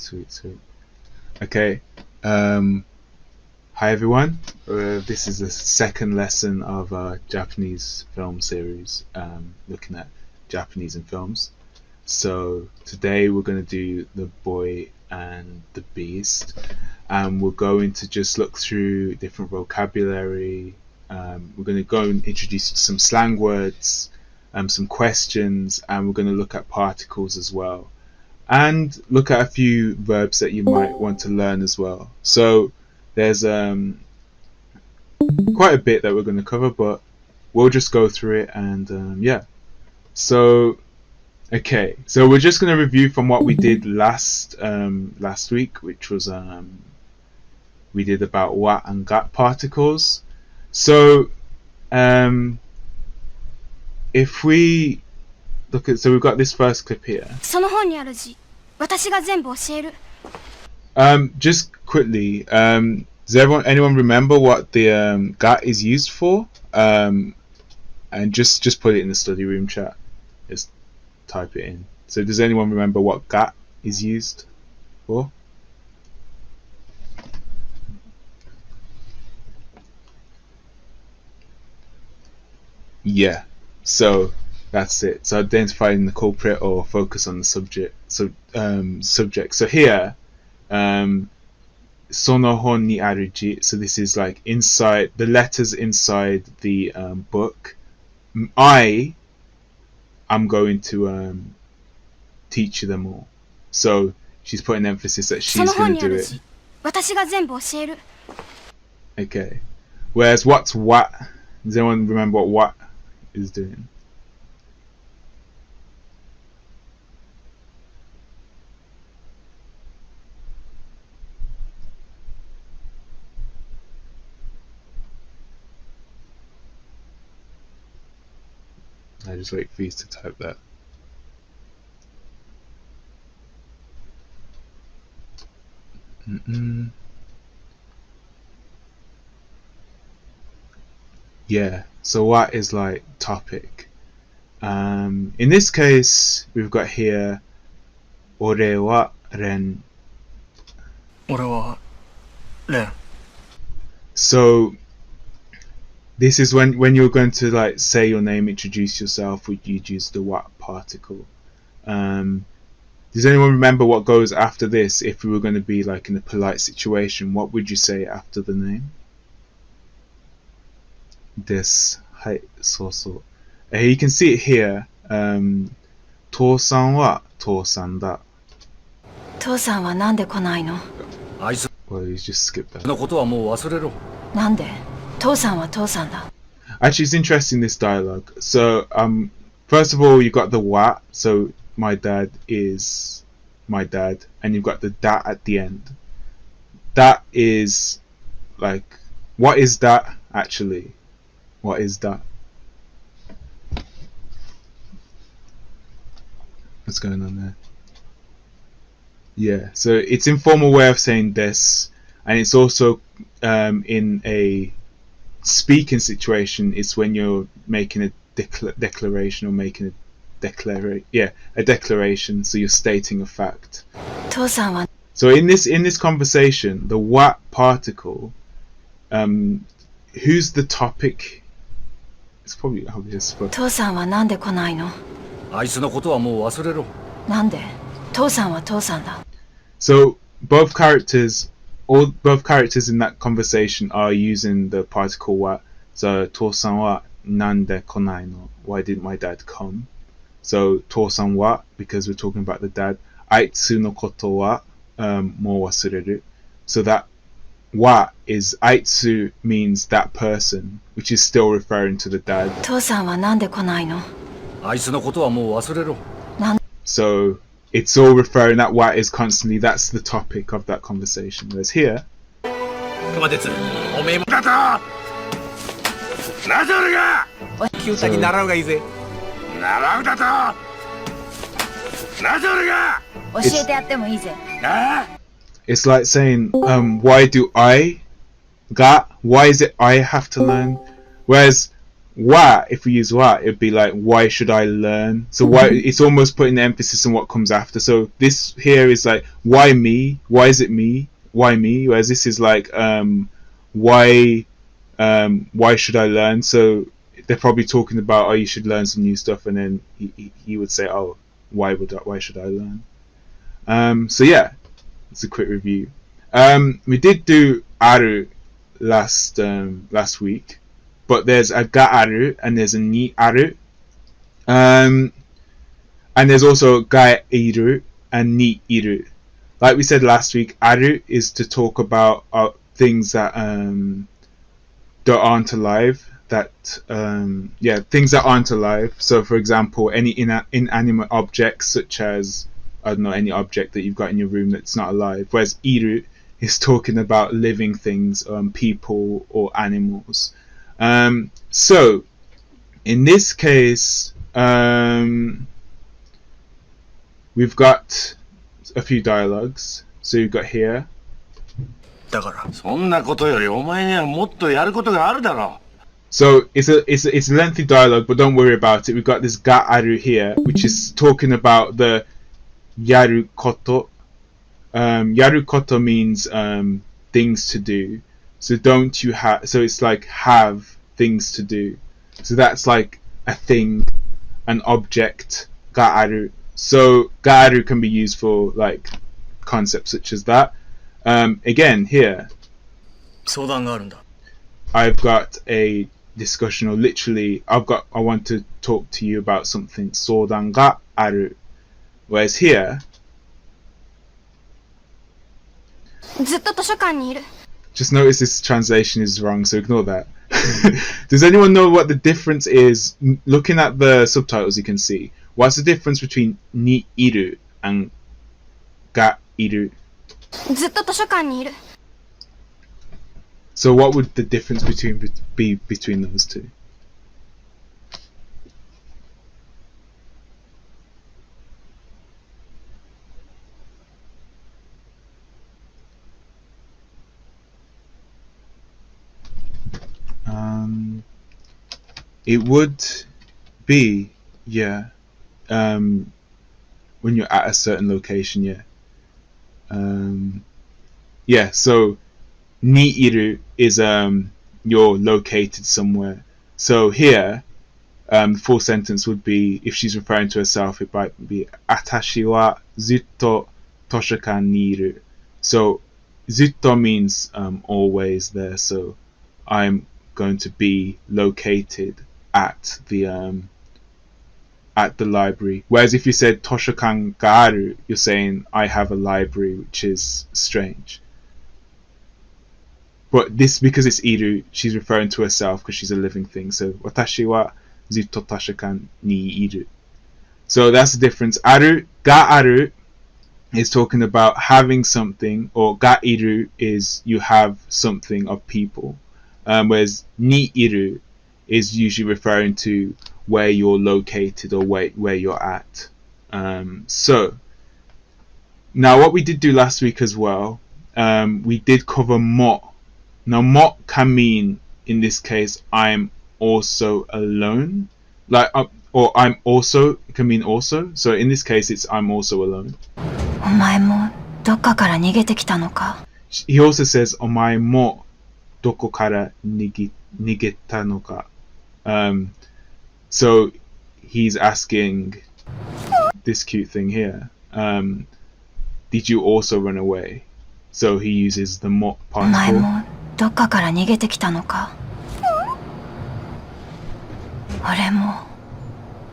Sweet. Okay. Hi everyone. This is the second lesson of our Japanese film series, looking at Japanese in films. So today we're going to do The Boy and the Beast, and we're going to just look through different vocabulary. We're going to go and introduce some slang words, some questions, and we're going to look at particles as well, and look at a few verbs that you might want to learn as well. So there's quite a bit that we're going to cover, but we'll just go through it and yeah. So okay, so we're just going to review from what we did last week, which was we did about wa and ga particles. So if we look at, so we've got this first clip here. Just quickly, does anyone remember what the ga is used for? And just put it in the study room chat. Just type it in. So does anyone remember what ga is used for? Yeah, so that's it. So identifying the culprit or focus on the subject. So So here, sono hon ni aruji. So this is like inside the letters inside the book. I'm going to teach you them all. So she's putting emphasis that she's going to do it. Okay. Whereas what's what? Does anyone remember what is doing? I just wait for you to type that. Yeah, so what is like topic? In this case, we've got here ore wa ren. So this is when you're going to like say your name, introduce yourself, you'd use the what particle. Does anyone remember what goes after this? If we were going to be like in a polite situation, what would you say after the name? This. Hai, so. You can see it here. Tosan wa tosan da. Tosan wa nande konai no? Well, you just skipped that. Nande? Tosan wa tosan da. Actually, it's interesting, this dialogue. So, first of all, you got the wa. So my dad is my dad, and you've got the da at the end. That is like, what is that actually? What is that? What's going on there? Yeah, so it's informal way of saying this, and it's also in a speaking situation. It's when you're making a declaration or making a declaration. So you're stating a fact. So in this conversation, the what particle, who's the topic? It's probably obvious. But so both characters in that conversation are using the particle wa. So tosan wa nande konai no? Why didn't my dad come? So tosan wa, because we're talking about the dad. Aitsu no koto wa mo wasureru. So that wa is aitsu means that person, which is still referring to the dad. So it's all referring, that wa is constantly, that's the topic of that conversation. Whereas here, it's like saying, why is it I have to learn? Whereas Wa, if we use wa, it'd be like, why should I learn? So why, it's almost putting the emphasis on what comes after. So this here is like, why me? Why is it me? Why me? Whereas this is like, why should I learn? So they're probably talking about, oh, you should learn some new stuff, and then he would say, oh, why should I learn? So yeah, it's a quick review. We did do aru last week, but there's a ga aru and there's a ni aru, and there's also ga iru and ni iru. Like we said last week, aru is to talk about things that aren't alive. Things that aren't alive. So for example, any inanimate objects, such as, I don't know, any object that you've got in your room that's not alive. Whereas iru is talking about living things, people or animals. So in this case, we've got a few dialogues. So you've got here. だからそんなことよりお前にはもっとやることがあるだろう。 So it's a lengthy dialogue, but don't worry about it. We've got this ga aru here, which is talking about the yaru koto. Yaru koto means things to do. So don't you have? So it's like have things to do. So that's like a thing, an object. Ga aru. So ga aru can be used for like concepts such as that. Again here, 相談があるんだ。 I've got a discussion, or literally I want to talk to you about something. 相談がある. Whereas here, ずっと図書館にいる。 just notice this translation is wrong, so ignore that. Does anyone know what the difference is? Looking at the subtitles, you can see. What's the difference between ni iru and ga iru? ずっと図書館にいる。 So what would the difference be between those two? It would be, when you're at a certain location, so ni iru is you're located somewhere. So here, the full sentence would be, if she's referring to herself, it might be Atashi wa zutto toshokan ni iru. So zutto means always there. So I'm going to be located at the library. Whereas if you said toshokan ga aru, you're saying I have a library, which is strange. But this, because it's iru, she's referring to herself because she's a living thing. So watashi wa zutto toshokan ni iru. So that's the difference. Aru, ga aru is talking about having something, or ga iru is you have something of people. Whereas ni iru is usually referring to where you're located or where you're at. So now what we did do last week as well, we did cover mo. Now mo can mean, in this case, I'm also alone, or I'm also, it can mean also. So in this case, it's I'm also alone. お前もどっかから逃げてきたのか。 He also says お前もどこから逃げたのか. So he's asking this cute thing here. Did you also run away? So he uses the mo お前 particle. もどっかから逃げてきたのか。俺も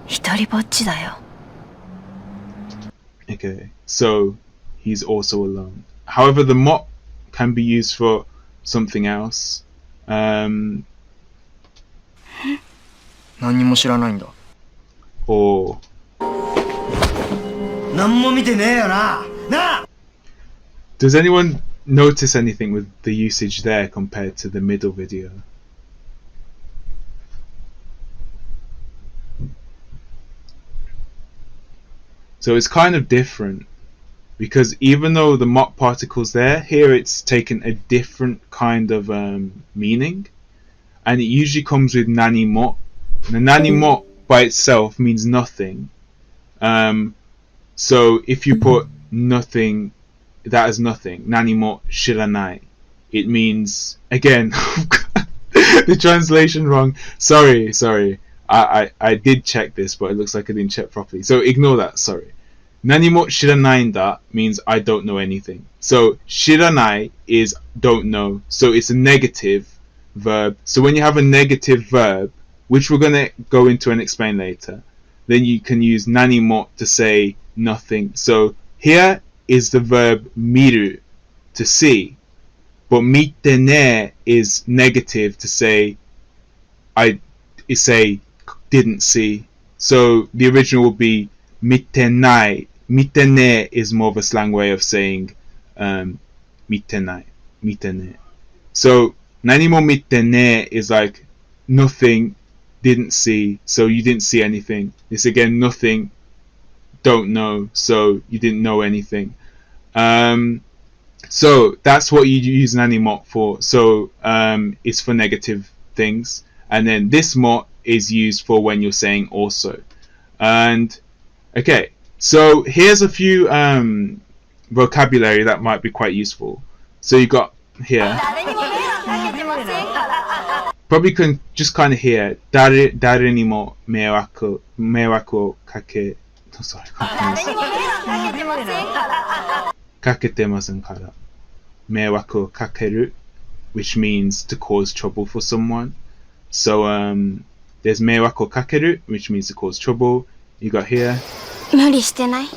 一人ぼっちだよ。 Okay, so he's also alone. However, the mo can be used for something else. 何にも知らないんだ。 Or 何も見てねえよな。なあ。 does anyone notice anything with the usage there compared to the middle video? So it's kind of different, because even though the mo particle's there, here it's taken a different kind of meaning, and it usually comes with nani mo, Nanimo by itself means nothing. So if you put nothing, that is nothing. Nanimo shiranai. It means, again, the translation wrong. Sorry. I did check this, but it looks like I didn't check properly. So ignore that, sorry. Nanimo shiranai da means I don't know anything. So shiranai is don't know. So it's a negative verb. So when you have a negative verb, which we're going to go into and explain later, then you can use nanimo to say nothing. So here is the verb miru, to see. But mite ne is negative to say didn't see. So the original will be mitenai. Mitene is more of a slang way of saying mitenai. Mitene. So nanimo mitene is like nothing, didn't see. So you didn't see anything. This again, nothing, don't know. So you didn't know anything. So that's what you use nanimo for. So it's for negative things. And then this mo is used for when you're saying also. And okay, so here's a few vocabulary that might be quite useful. So you got here, probably can just kind of hear dare ni mo meiwaku o kaketemasen kara. Meiwaku o kakeru, which means to cause trouble for someone. So there's meiwaku o kakeru, which means to cause trouble. You got here 無理してない？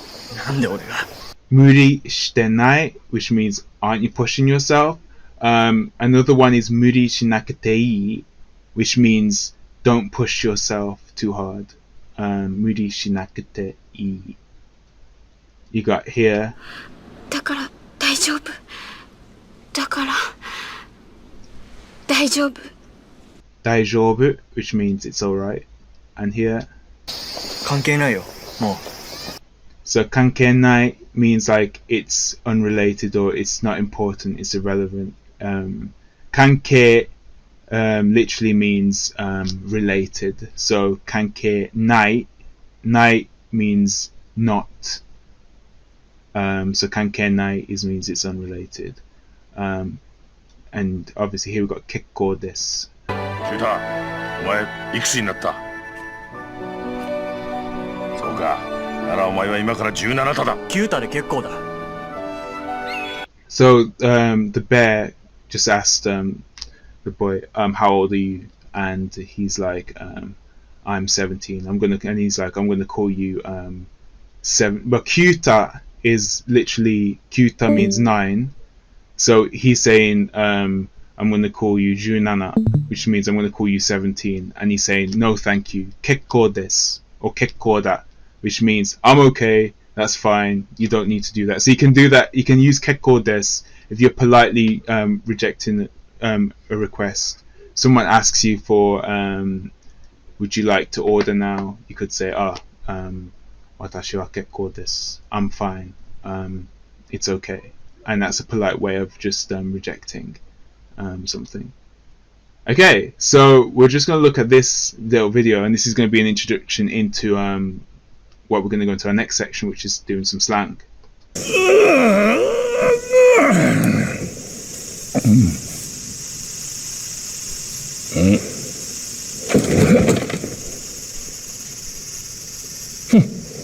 なんで俺が muri shitenai, which means aren't you pushing yourself? Another one is muri shinakutei, which means don't push yourself too hard. Muri shinakutei. You got here だから大丈夫。だから大丈夫。daijoubu, which means it's alright. And here 関係ないよ、もう。 so kankenai means like it's unrelated or it's not important, it's irrelevant. Kanke literally means related. So kanke nai means not. So kanke nai means it's unrelated. And obviously here we've got kekko desu. キュータお前いくつになった？そうか、ならお前は今から17だ。9タで結構だ。 So the bear just asked the boy, how old are you? And he's like, I'm 17. And he's like, I'm gonna call you 7. But kyuta is literally, kyuta means 9. So he's saying, I'm gonna call you 17, which means I'm gonna call you 17. And he's saying, no, thank you. Kekko desu or kekko da, which means I'm okay. That's fine. You don't need to do that. So you can do that. You can use kekko desu if you're politely rejecting a request. Someone asks you for, would you like to order now? You could say, watashi wa kekko desu. I'm fine. It's okay. And that's a polite way of just rejecting something. Okay, so we're just going to look at this little video, and this is going to be an introduction into what we're going to go into our next section, which is doing some slang.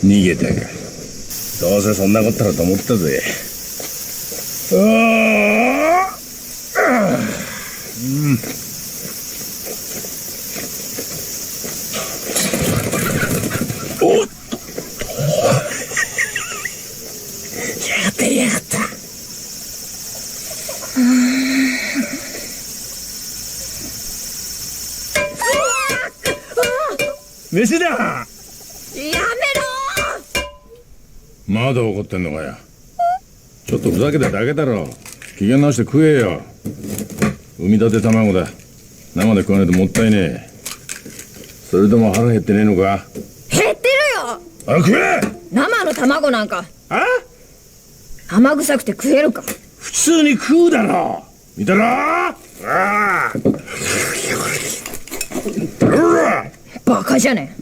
逃げたか。どうせそんなことだと思ったぜ。おっと。やがったやがった。飯だ。やめろ。まだ怒ってんのかよ。ちょっとふざけただけだろ。機嫌直して食えよ。産み立て卵だ。生で食わないともったいねえ。それとも腹減ってねえのか。減ってるよ。あ、食え。生の卵なんかあ？生臭くて食えるか。普通に食うだろ。見たろ。ああ。ほら。バカじゃね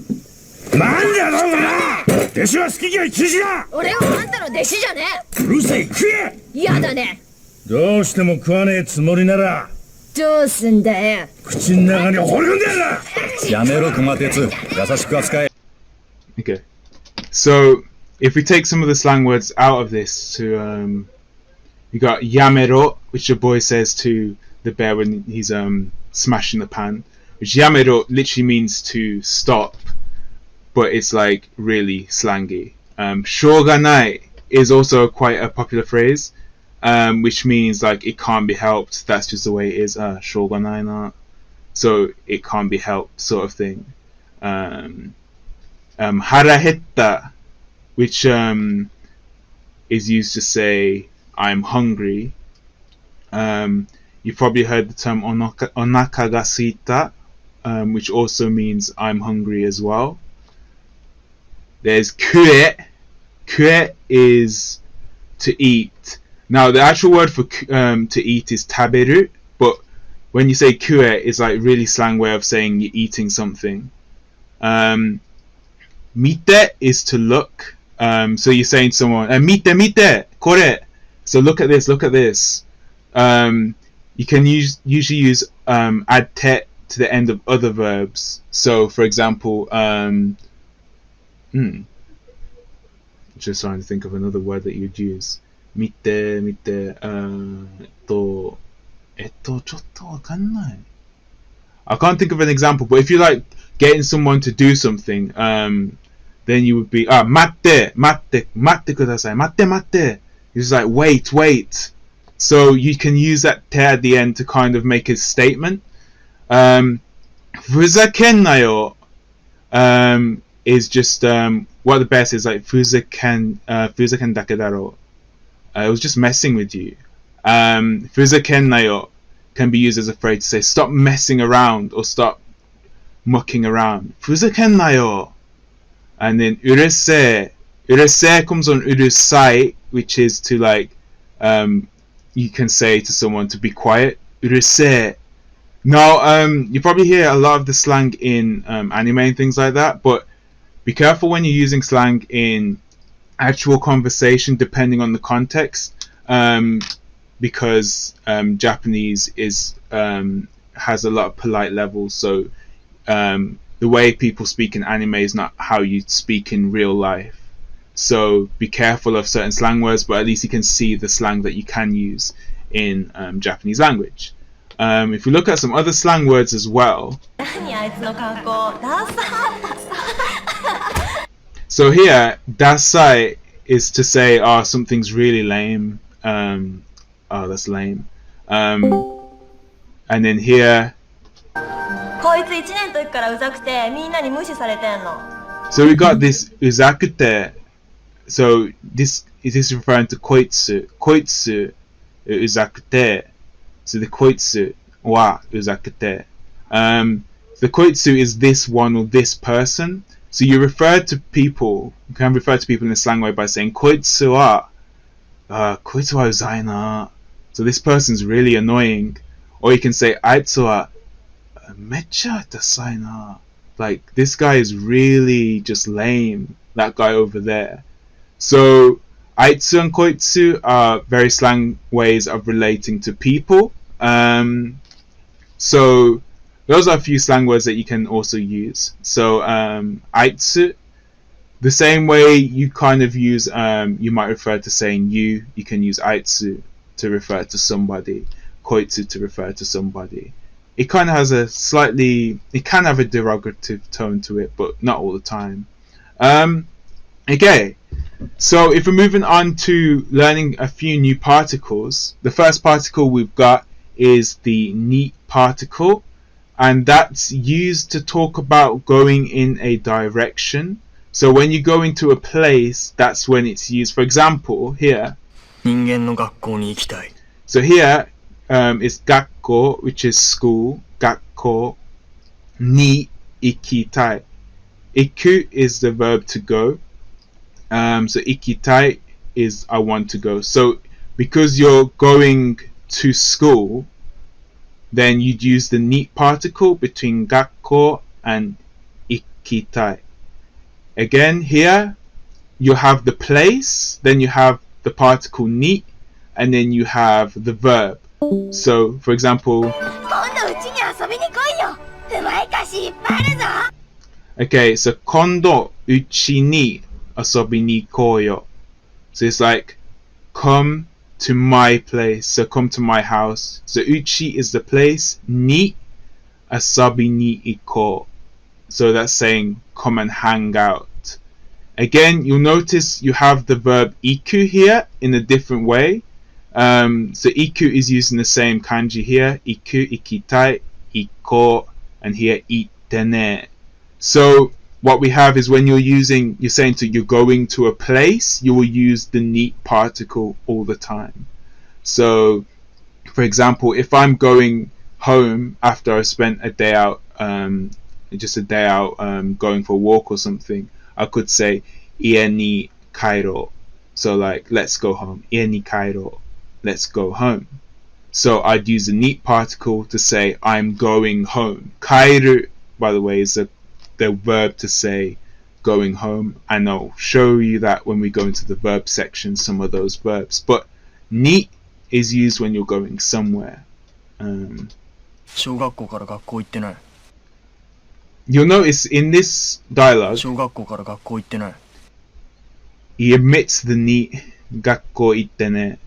え。なんだよどんな弟子は好き嫌い禁止だ。俺はあんたの弟子じゃねうるせえ、食え。嫌だね。どうしても食わねえつもりならどうすんだよ。口の中に放り込んでやるな。やめろ熊鉄、優しく扱え。 Okay, so if we take some of the slang words out of this, to you got yamero, which the boy says to the bear when he's smashing the pan, which yamero literally means to stop, but it's like really slangy. Shoganai is also quite a popular phrase, which means like it can't be helped, that's just the way it is. Shoganai na, so it can't be helped, sort of thing. Harahetta, which is used to say I'm hungry. You've probably heard the term onaka ga suita, which also means I'm hungry as well. There's kue. Kue is to eat. Now the actual word for to eat is taberu, but when you say kue, it's like really slang way of saying you're eating something. Mite is to look. So you're saying to someone, mite, kore. So look at this, look at this. You can usually use add te to the end of other verbs. So for example, just trying to think of another word that you'd use. Mite,ちょっとわかんない. I can't think of an example, but if you like getting someone to do something, then you would be 待ってください. 待って. It's like wait. So you can use that te at the end to kind of make a statement. ふざけんなよ is just what the best is like ふざけんだけだろ. It was just messing with you. ふざけんなよ can be used as a phrase to say stop messing around or stop mucking around. ふざけんなよ. And then うるせえ comes on うるさい, which is to like you can say to someone to be quiet. うるせえ. Now you probably hear a lot of the slang in anime and things like that, but be careful when you're using slang in actual conversation depending on the context, because Japanese is has a lot of polite levels, so the way people speak in anime is not how you speak in real life. So be careful of certain slang words, but at least you can see the slang that you can use in Japanese language. If we look at some other slang words as well. So here, dasai is to say, something's really lame. That's lame. And then here. So we got this uzakute. So this is referring to koitsu. Koitsu uzakute. So the koitsu wa uzakute. The koitsu is this one or this person. So you can refer to people in a slang way by saying koitsu wa uzai na. So this person's really annoying. Or you can say aitsu wa mecha dasai na. Like this guy is really just lame. That guy over there. So aitsu and koitsu are very slang ways of relating to people. So those are a few slang words that you can also use. So aitsu, the same way you kind of use you might refer to saying you can use aitsu to refer to somebody, koitsu to refer to somebody. It kind of has it can have a derogative tone to it, but not all the time. Okay, so if we're moving on to learning a few new particles, the first particle we've got is the ni particle, and that's used to talk about going in a direction. So when you go into a place, that's when it's used. For example, here. 人間の学校に行きたい. So here is gakko, which is school. Gakko ni ikitai. Iku is the verb to go. So ikitai is I want to go. So because you're going to school, then you'd use the ni particle between gakko and ikitai. Again, here you have the place, then you have the particle ni, and then you have the verb. So, for example, 今度うちに遊びに来いよ。うまい菓子いっぱいあるぞ。 okay, so kondo uchi ni asobi ni koyo. So it's like, come to my place, so come to my house. So uchi is the place, ni asabi ni iko. So that's saying come and hang out. Again, you'll notice you have the verb iku here in a different way. So iku is using the same kanji here, iku, ikitai, iko, and here itene. So what we have is when you're saying you're going to a place, you will use the ni particle all the time. So, for example, if I'm going home after I spent a day out, going for a walk or something, I could say ie ni kairo. So like, let's go home. Ie ni kairo. Let's go home. So I'd use the ni particle to say I'm going home. Kairu, by the way, is the verb to say going home, and I'll show you that when we go into the verb section, some of those verbs. But ni is used when you're going somewhere. 小学校から学校行ってない。 You'll notice in this dialogue, 小学校から学校行ってない。 he omits the ni gakko ittene.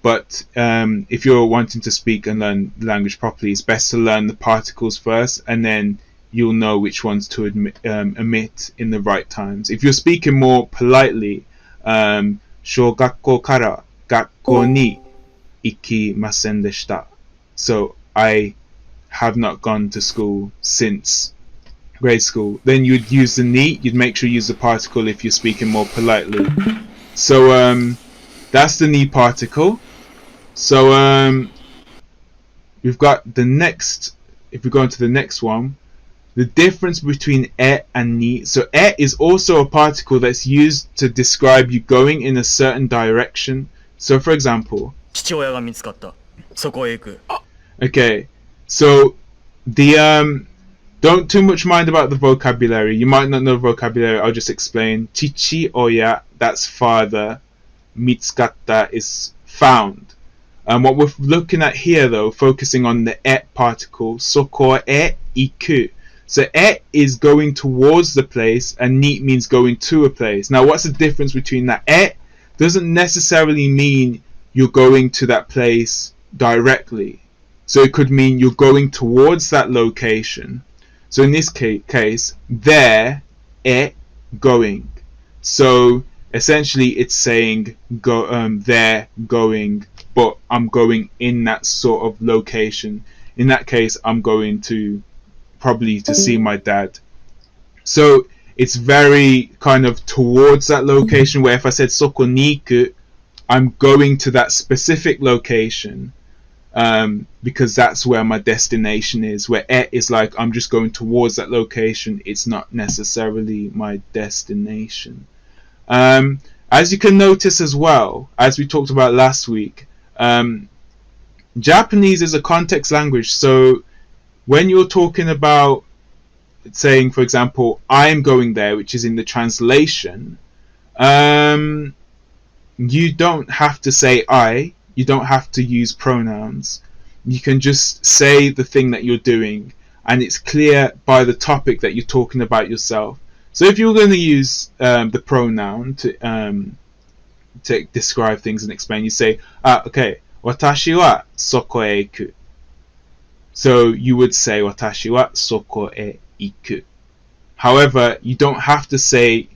But if you're wanting to speak and learn the language properly, it's best to learn the particles first, and then you'll know which ones to omit in the right times. If you're speaking more politely, 小学校から学校に行きませんでした. So I have not gone to school since grade school. Then you'd use the ni, you'd make sure you use the particle if you're speaking more politely. So that's the ni particle. So we've got the next, if we go into the next one, the difference between e and ni. So e is also a particle that's used to describe you going in a certain direction. So for example, 父親が見つかった。そこへ行く。 okay, so the don't too much mind about the vocabulary. You might not know vocabulary. I'll just explain. Chichi oya, that's father. Mitsukatta is found. What we're looking at here, though, focusing on the e particle, soko e iku. So e is going towards the place, and ni means going to a place. Now, what's the difference between that? E doesn't necessarily mean you're going to that place directly. So it could mean you're going towards that location. So in this case, there, e, going. So essentially it's saying go there, going, but I'm going in that sort of location. In that case, I'm going to probably to see my dad. So it's very kind of towards that location, where if I said soko niku, I'm going to that specific location, because that's where my destination is. Where e is like I'm just going towards that location, it's not necessarily my destination. As you can notice as well, as we talked about last week, Japanese is a context language. So when you're talking about saying, for example, I'm going there, which is in the translation, you don't have to say I, you don't have to use pronouns. You can just say the thing that you're doing, and it's clear by the topic that you're talking about yourself. So if you're going to use the pronoun to describe things and explain, you say, okay, watashi wa soko e iku. So you would say, watashi wa soko e iku. However, you don't have to say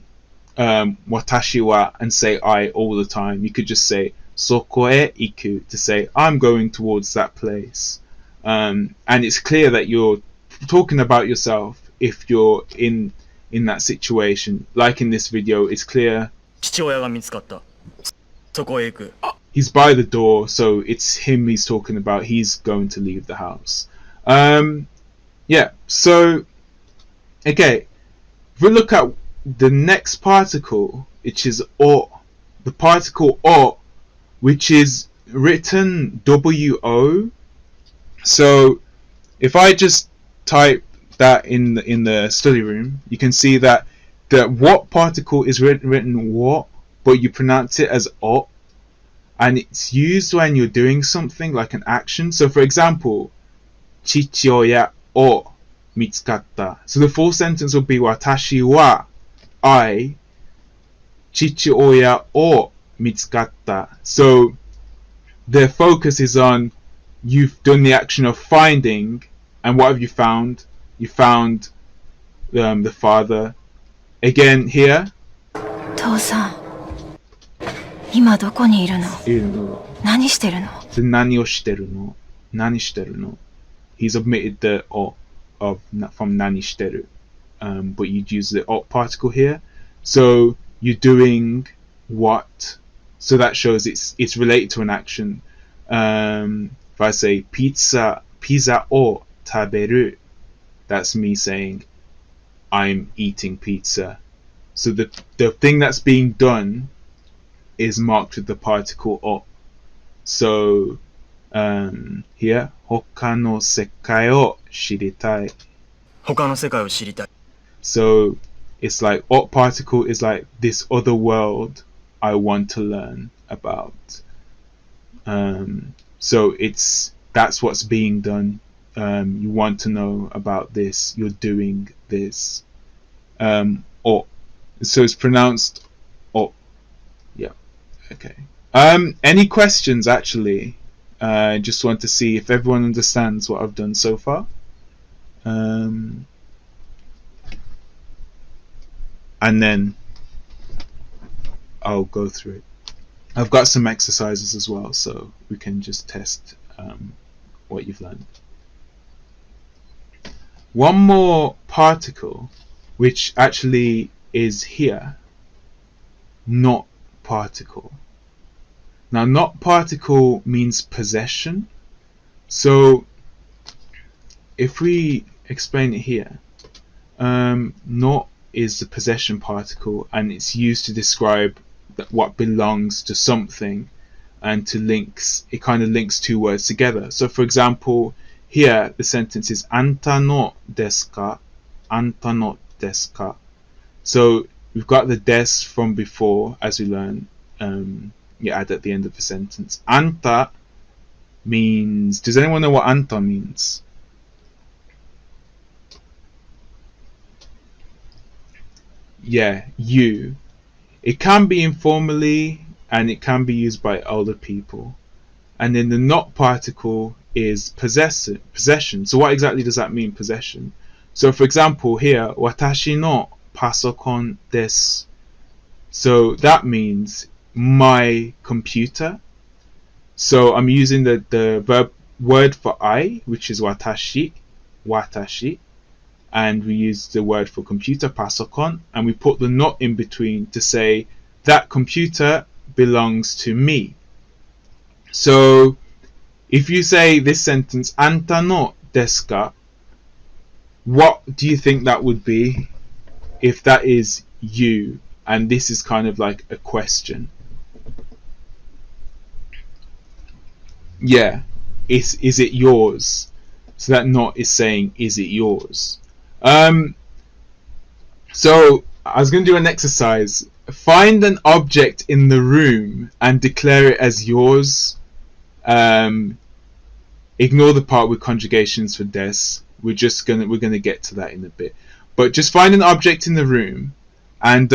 watashi wa and say I all the time. You could just say soko e iku to say I'm going towards that place. And it's clear that you're talking about yourself if you're in that situation. Like in this video, it's clear 父親が見つかった。そこへ行く。 he's by the door, so it's him he's talking about. He's going to leave the house. Yeah, so okay, if we look at the next particle, which is o, the particle o, which is written wo. So if I just type that in the study room, you can see that the what particle is written what, but you pronounce it as o, and it's used when you're doing something like an action. So for example, 父親を見つかった. So the full sentence would be 私は I 父親を見つかった. So the focus is on you've done the action of finding, and what have you found? You found the father. Again here. 父さん、今どこにいるの？何してるの？ So 何をしてるの？何してるの? He's omitted the o of from 何してる, but you'd use the o particle here. So you're doing what? So that shows it's related to an action. If I say pizza o taberu, that's me saying I'm eating pizza. So the thing that's being done is marked with the particle o. So here, 他の世界を知りたい. 他の世界を知りたい。 So it's like o particle is like this other world I want to learn about. So that's what's being done. You want to know about this. You're doing this. O. So it's pronounced o. Yeah. Okay. Any questions actually? Just want to see if everyone understands what I've done so far. And then I'll go through it. I've got some exercises as well, so we can just test what you've learned. One more particle, which actually is here, not particle. Now, not particle means possession. So if we explain it here, not is the possession particle, and it's used to describe what belongs to something, and to links, it kind of links two words together. So for example, here the sentence is あんたのですか? あんたのですか? So we've got the des from before, as we learned. You add at the end of the sentence. あんた means, does anyone know what あんた means? Yeah, you. It can be informally, and it can be used by older people. And then the not particle is possession. So what exactly does that mean, possession? So for example here, 私のパソコンです. So that means my computer. So I'm using the verb word for I, which is 私, and we use the word for computer, パソコン, and we put the not in between to say that computer belongs to me. So if you say this sentence, あんたのですか? What do you think that would be if that is you, and this is kind of like a question? Yeah, is it yours? So that not is saying, is it yours? So I was going to do an exercise. Find an object in the room and declare it as yours. Ignore the part with conjugations for des. We're gonna get to that in a bit. But just find an object in the room and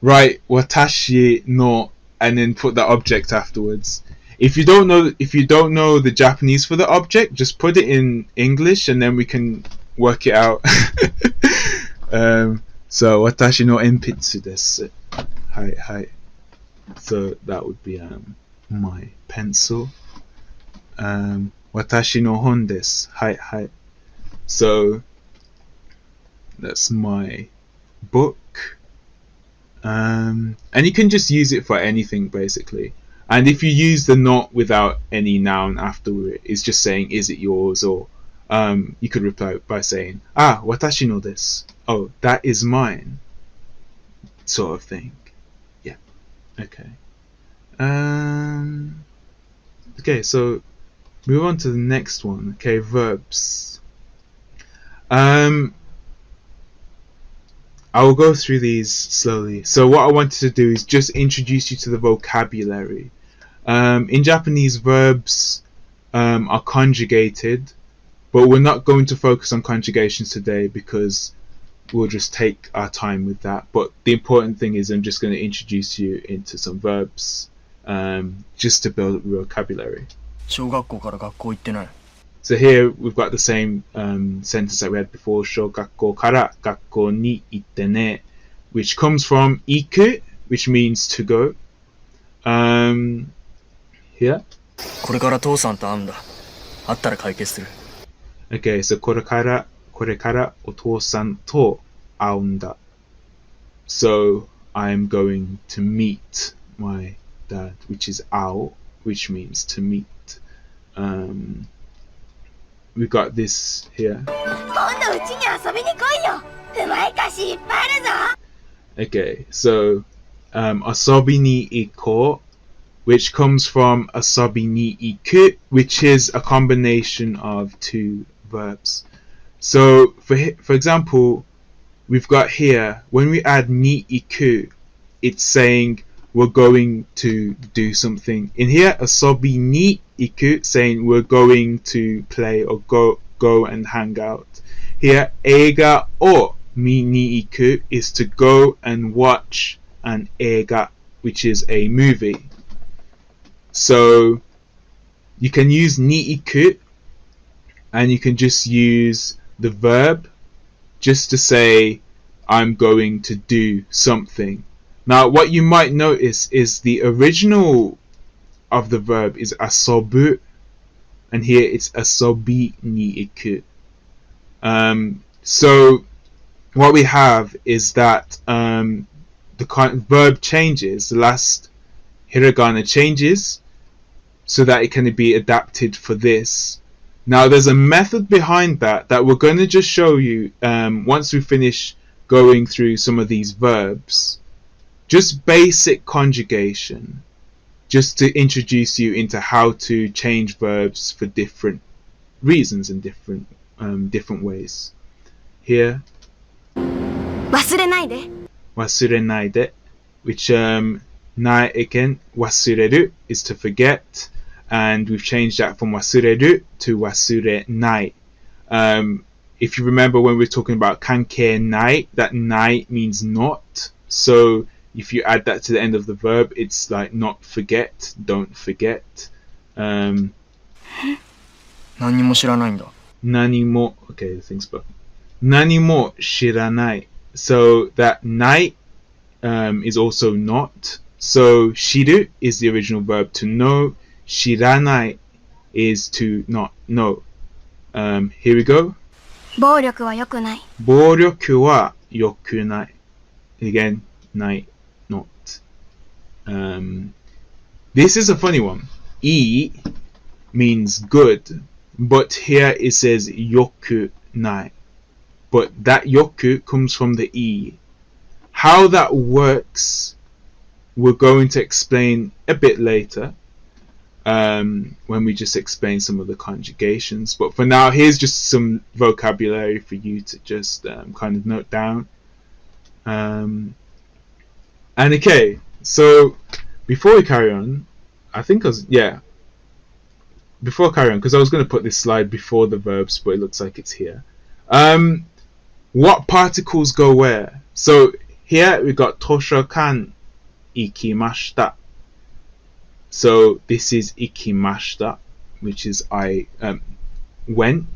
write watashi no, and then put that object afterwards. If you don't know the Japanese for the object, just put it in English and then we can work it out. So watashi no enpitsu desu. Hi. So that would be my pencil. Watashi no hon desu. Hi. So that's my book. And you can just use it for anything basically. And if you use the not without any noun after it, it's just saying, is it yours? Or you could reply by saying, watashi no desu. Oh, that is mine. Sort of thing. Yeah. Okay. Okay, so move on to the next one. Okay, verbs. I will go through these slowly. So what I wanted to do is just introduce you to the vocabulary. In Japanese, verbs are conjugated, but we're not going to focus on conjugations today because we'll just take our time with that. But the important thing is I'm just going to introduce you into some verbs just to build up vocabulary. 小学校から学校行ってない。 So here we've got the same sentence that we had before, 小学校から学校に行ってね, which comes from 行く, which means to go. Here. これから父さんと会うんだ。会ったら解決する。 Okay, so これからお父さんと会うんだ. So I'm going to meet my dad, which is 会う, which means to meet. We got this here. Okay, so 遊びに行こう, which comes from 遊びに行く, which is a combination of two verbs. So for example, we've got here, when we add に行く, it's saying we're going to do something. In here, 遊びに行く, saying we're going to play or go and hang out. Here, 映画を見に行く is to go and watch an 映画, which is a movie. So you can use に行く and you can just use the verb just to say I'm going to do something. Now, what you might notice is the original of the verb is asobu, and here it's asobi ni iku. So what we have is that the verb changes, the last hiragana changes, so that it can be adapted for this. Now, there's a method behind that we're going to just show you once we finish going through some of these verbs. Just basic conjugation, just to introduce you into how to change verbs for different reasons and different ways. Here, 忘れないで。忘れないで, which nai again, 忘れる is to forget, and we've changed that from 忘れる to 忘れない. If you remember when we were talking about 関係ない, that ない means not. So if you add that to the end of the verb, it's like not forget, don't forget. 何にも知らないんだ。何も, okay, the thing's broken. 何も知らない. So that ない is also not. So 知る is the original verb to know. 知らない is to not know. Here we go. 暴力は良くない。暴力は良くない. Again, ない not. This is a funny one. E means good, but here it says 良くない. But that 良く comes from the E. How that works, we're going to explain a bit later. When we just explain some of the conjugations. But for now, here's just some vocabulary for you to just kind of note down. And okay, so before we carry on, before I carry on, because I was going to put this slide before the verbs, but it looks like it's here. What particles go where? So here we got 図書館行きました. So this is 行きました, which is I went.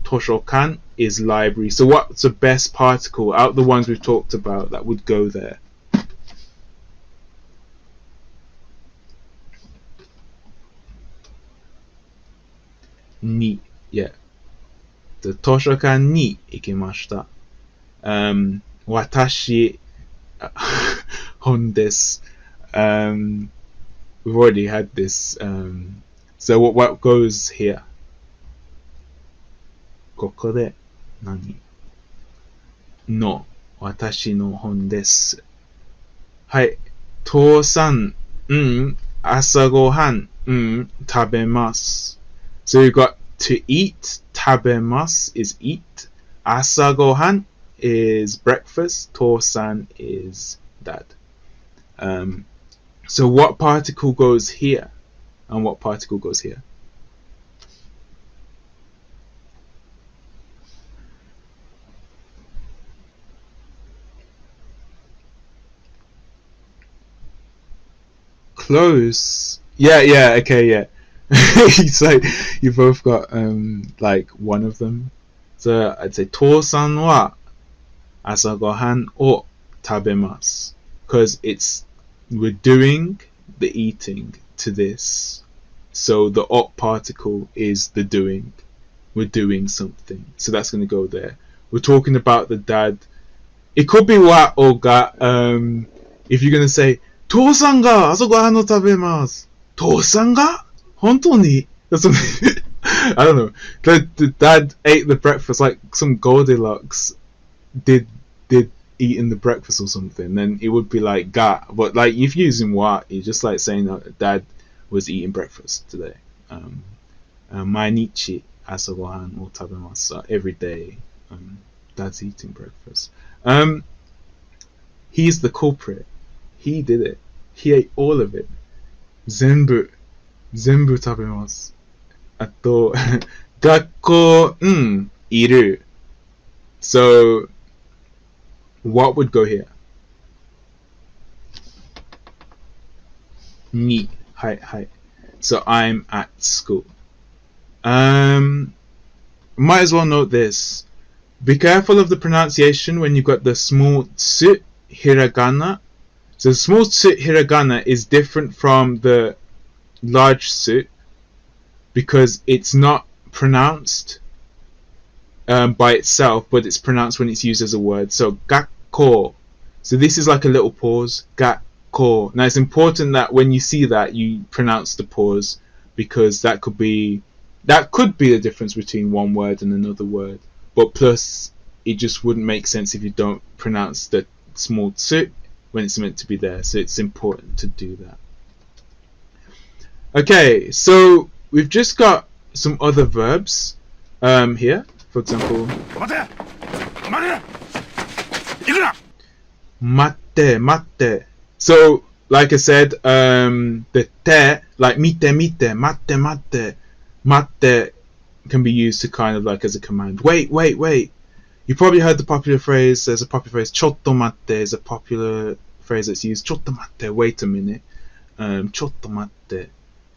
図書館 is library. So what's the best particle out of the ones we've talked about that would go there? Ni, yeah. The 図書館に行きました. 私本です. We've already had this. So what goes here? ここで何の私の本です。はい。父さん、朝ごはん、食べます. So you've got to eat, 食べます is eat. 朝ごはん is breakfast. 父さん is dad. So what particle goes here and what particle goes here? Close. Yeah, okay, yeah. It's like you both got like one of them. So I'd say 父さんは朝ごはんを食べます because we're doing the eating to this. So the o particle is the doing. We're doing something. So that's going to go there. We're talking about the dad. It could be wa or ga. If you're going to say 父さんが朝ごはんを食べます。父さんが本当に That's something. I don't know. The dad ate the breakfast like some Goldilocks did eating the breakfast or something. Then it would be like ga. But like if you're using wa, you're just like saying that dad was eating breakfast today. 毎日朝ごはんを食べます。Every day, dad's eating breakfast. He's the culprit. He did it. He ate all of it. 全部食べます。あと、学校、いる。So, what would go here? に。はい。So, I'm at school. Might as well note this. Be careful of the pronunciation when you've got the small tsu hiragana. So the small tsu hiragana is different from the large tsu because it's not pronounced by itself, but it's pronounced when it's used as a word. So gakko. So this is like a little pause. Gakko. Now it's important that when you see that you pronounce the pause because that could be the difference between one word and another word. But plus, it just wouldn't make sense if you don't pronounce the small tsu when it's meant to be there. So it's important to do that. Okay, so we've just got some other verbs here. For example, 待って. So, like I said, the te, like 見て、待って can be used to kind of like as a command. Wait. You probably heard the popular phrase. There's a popular phrase. ちょっと待って is a popular phrase that's used. ちょっと待って wait a minute. ちょっと待って.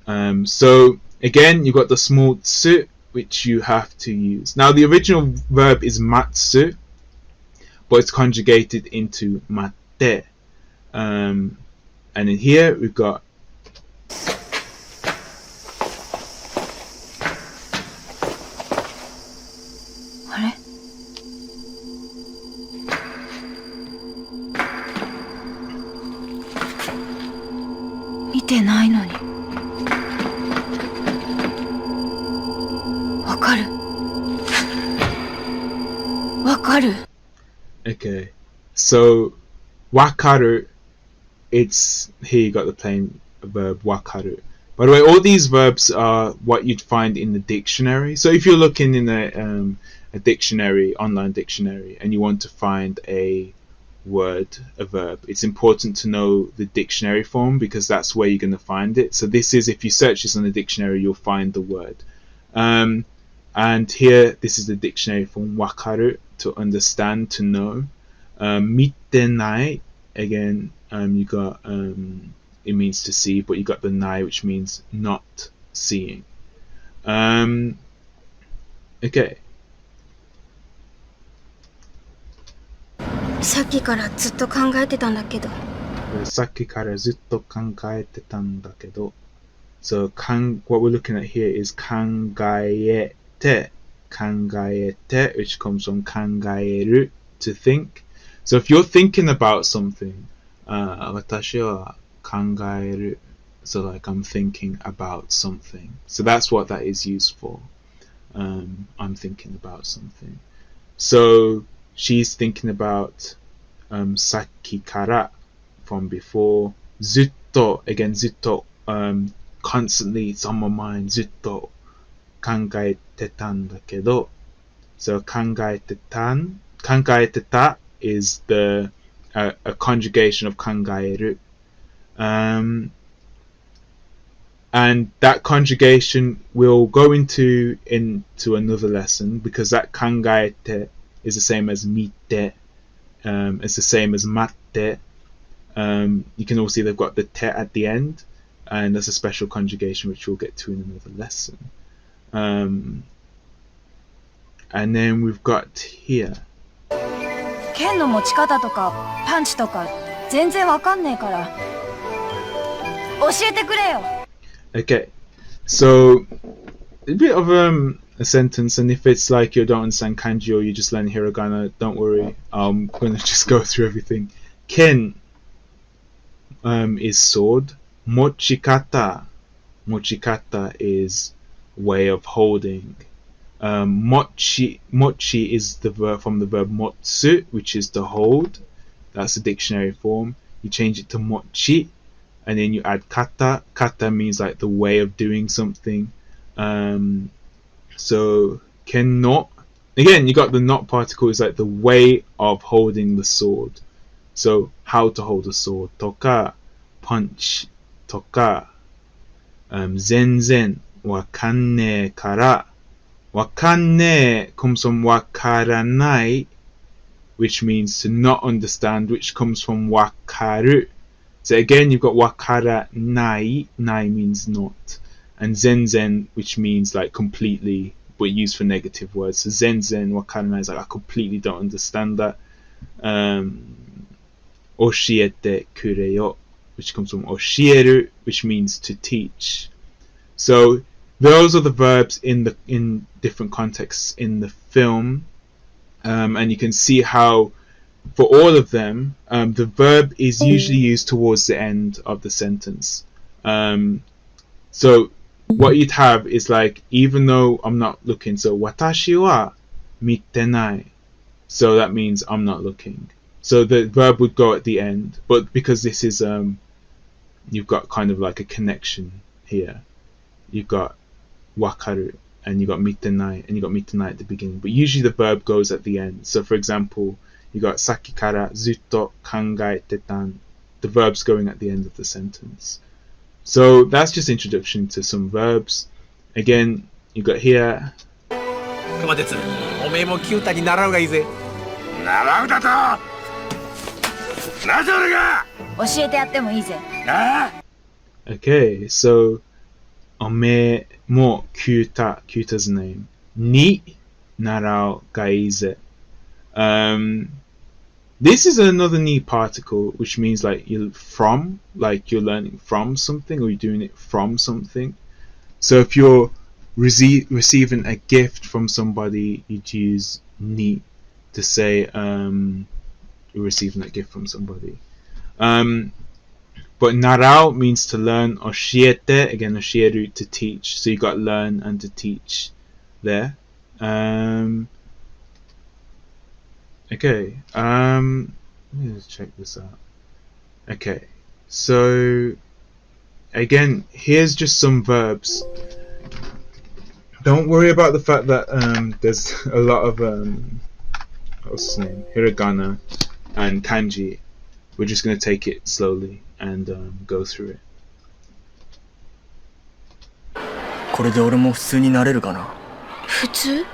So again, you've got the small tsu, which you have to use. Now the original verb is matsu, but it's conjugated into matte. And in here we've got あれ？見てないのに。わかる。Okay, so wakaru, it's here you got the plain verb wakaru. By the way, all these verbs are what you'd find in the dictionary. So if you're looking in a dictionary, online dictionary, and you want to find a word, a verb, it's important to know the dictionary form because that's where you're going to find it. So this is, if you search this on the dictionary, you'll find the word. And here, this is the dictionary form, wakaru, to understand, to know. Mitenai, again, you got, it means to see, but you got the nai, which means not seeing. Okay. さっきからずっと考えてたんだけど。さっきからずっと考えてたんだけど. So, what we're looking at here is 考えて, which comes from 考える, to think. So if you're thinking about something, 私は考える. So like I'm thinking about something. So that's what that is used for. I'm thinking about something. So she's thinking about さっきから from before. ずっと, again ずっと, constantly, it's on my mind. ずっと考考えてたんだけど so 考えてた is the a conjugation of 考える and that conjugation we'll go into another lesson because that 考えて is the same as 見て it's the same as 待って you can all see they've got the te at the end and that's a special conjugation which we'll get to in another lesson and then we've got here 剣の持ち方とかパンチとか全然わかんねえから教えてくれよ Okay, so a bit of a sentence, and if it's like you don't understand kanji or you just learn hiragana, don't worry. I'm gonna just go through everything. Ken is sword. Mochikata is way of holding. Mochi is the verb from the verb motsu, which is to hold. That's the dictionary form. You change it to mochi. And then you add kata. Kata means like the way of doing something. So ken no. Again, you got the not particle is like the way of holding the sword. So how to hold a sword. Toka, punch. Toka, zenzen, wakanne kara. Wakanne comes from wakaranai, which means to not understand, which comes from wakaru. So again, you've got wakara nai, nai means not, and zenzen, which means like completely, but used for negative words. So zenzen, wakara nai is like I completely don't understand that. Oshiete kureyo, which comes from oshieru, which means to teach. So those are the verbs in different contexts in the film, and you can see how. For all of them, the verb is usually used towards the end of the sentence. So what you'd have is like, even though I'm not looking, so watashi wa mitenai. So that means I'm not looking. So the verb would go at the end, but because this is you've got kind of like a connection here. You've got wakaru and you got mitenai and you got mitenai at the beginning, but usually the verb goes at the end. So for example, you got saki kara zutto kangaete tan. The verb's going at the end of the sentence. So that's just introduction to some verbs. Again, you got here. 熊徹、おめえも九太に習うがいいぜ。習うだと。なぜ俺が。教えてやってもいいぜ。なあ。Okay, so おめえもKyuta's name. Ni narao gaize. This is another ni particle, which means like you're from, like you're learning from something or you're doing it from something. So if you're receiving a gift from somebody, you'd use ni to say you're receiving that gift from somebody. But narao means to learn. Oshiete, again, oshieru, to teach. So you got learn and to teach there. Okay, let me just check this out. Okay, so again, here's just some verbs. Don't worry about the fact that there's a lot of what's his name, hiragana and kanji. We're just going to take it slowly and go through it. これで俺も普通になれるかな。普通？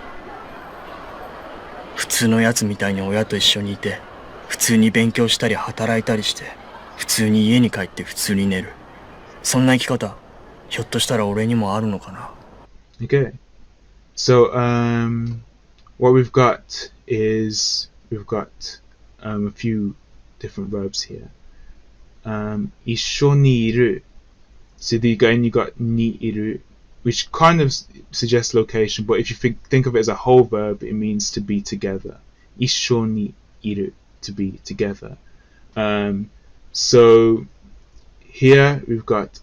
普通のやつみたいに親と一緒にいて、普通に勉強したり働いたりして、普通に家に帰って普通に寝る。そんな生き方、ひょっとしたら俺にもあるのかな。Okay, so what we've got is we've got a few different verbs here. 一緒にいる. So again you got にいる, which kind of suggests location, but if you think of it as a whole verb, it means to be together. 一緒にいる, to be together. So here we've got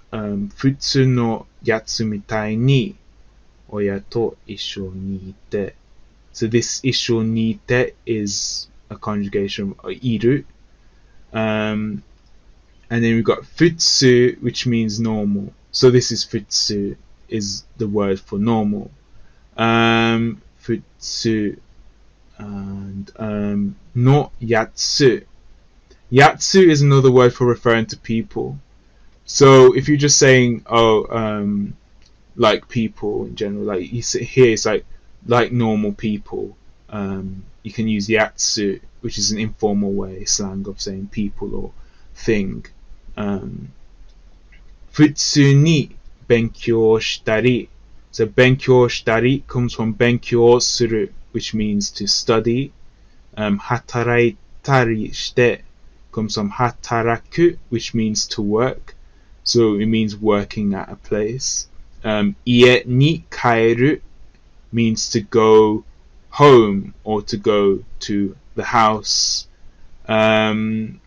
普通のやつみたいに親と一緒にいて. So this 一緒にいて is a conjugation of いる. And then we've got 普通, which means normal. So this is 普通, is the word for normal. futsu, and no yatsu. Yatsu is another word for referring to people. So if you're just saying, like people in general, like you see here, it's like normal people. You can use yatsu, which is an informal way, slang of saying people or thing. Futsu ni benkyou shitari. So benkyou shitari comes from benkyou suru, which means to study. Hataraitari shite comes from hataraku, which means to work. So it means working at a place. Ie ni kaeru means to go home or to go to the house. Neru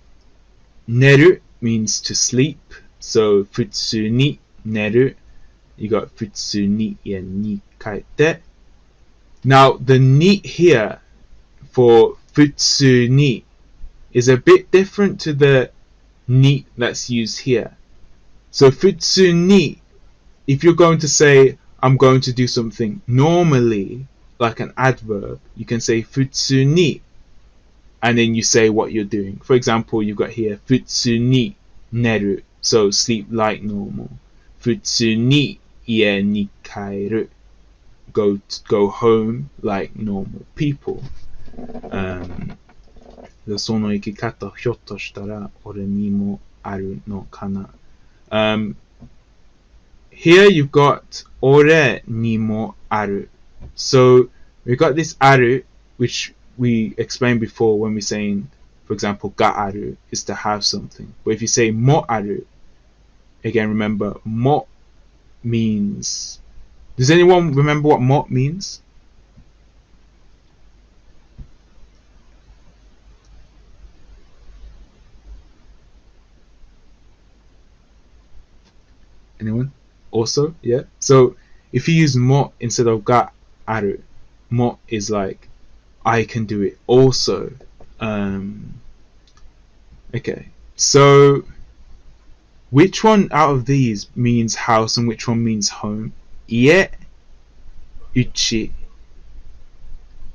means to sleep. So futsu ni neru. You got futsu ni ie ni kaete. Now the ni here for futsu ni is a bit different to the ni that's used here. So futsu ni, if you're going to say I'm going to do something normally, like an adverb, you can say futsu ni, and then you say what you're doing. For example, you've got here futsu ni neru, so sleep like normal. Futsu ni ie ni kaeru, go home like normal people. その生き方ひょっとしたら俺にもあるのかな。Here you've got 俺にもある. So we got this ある, which we explained before when we're saying, for example, がある is to have something. But if you say もある, again remember も means. Does anyone remember what も means? Anyone? Also, yeah. So if you use mo instead of ga aru, mo is like I can do it also. Okay. So which one out of these means house and which one means home? Ie, uchi.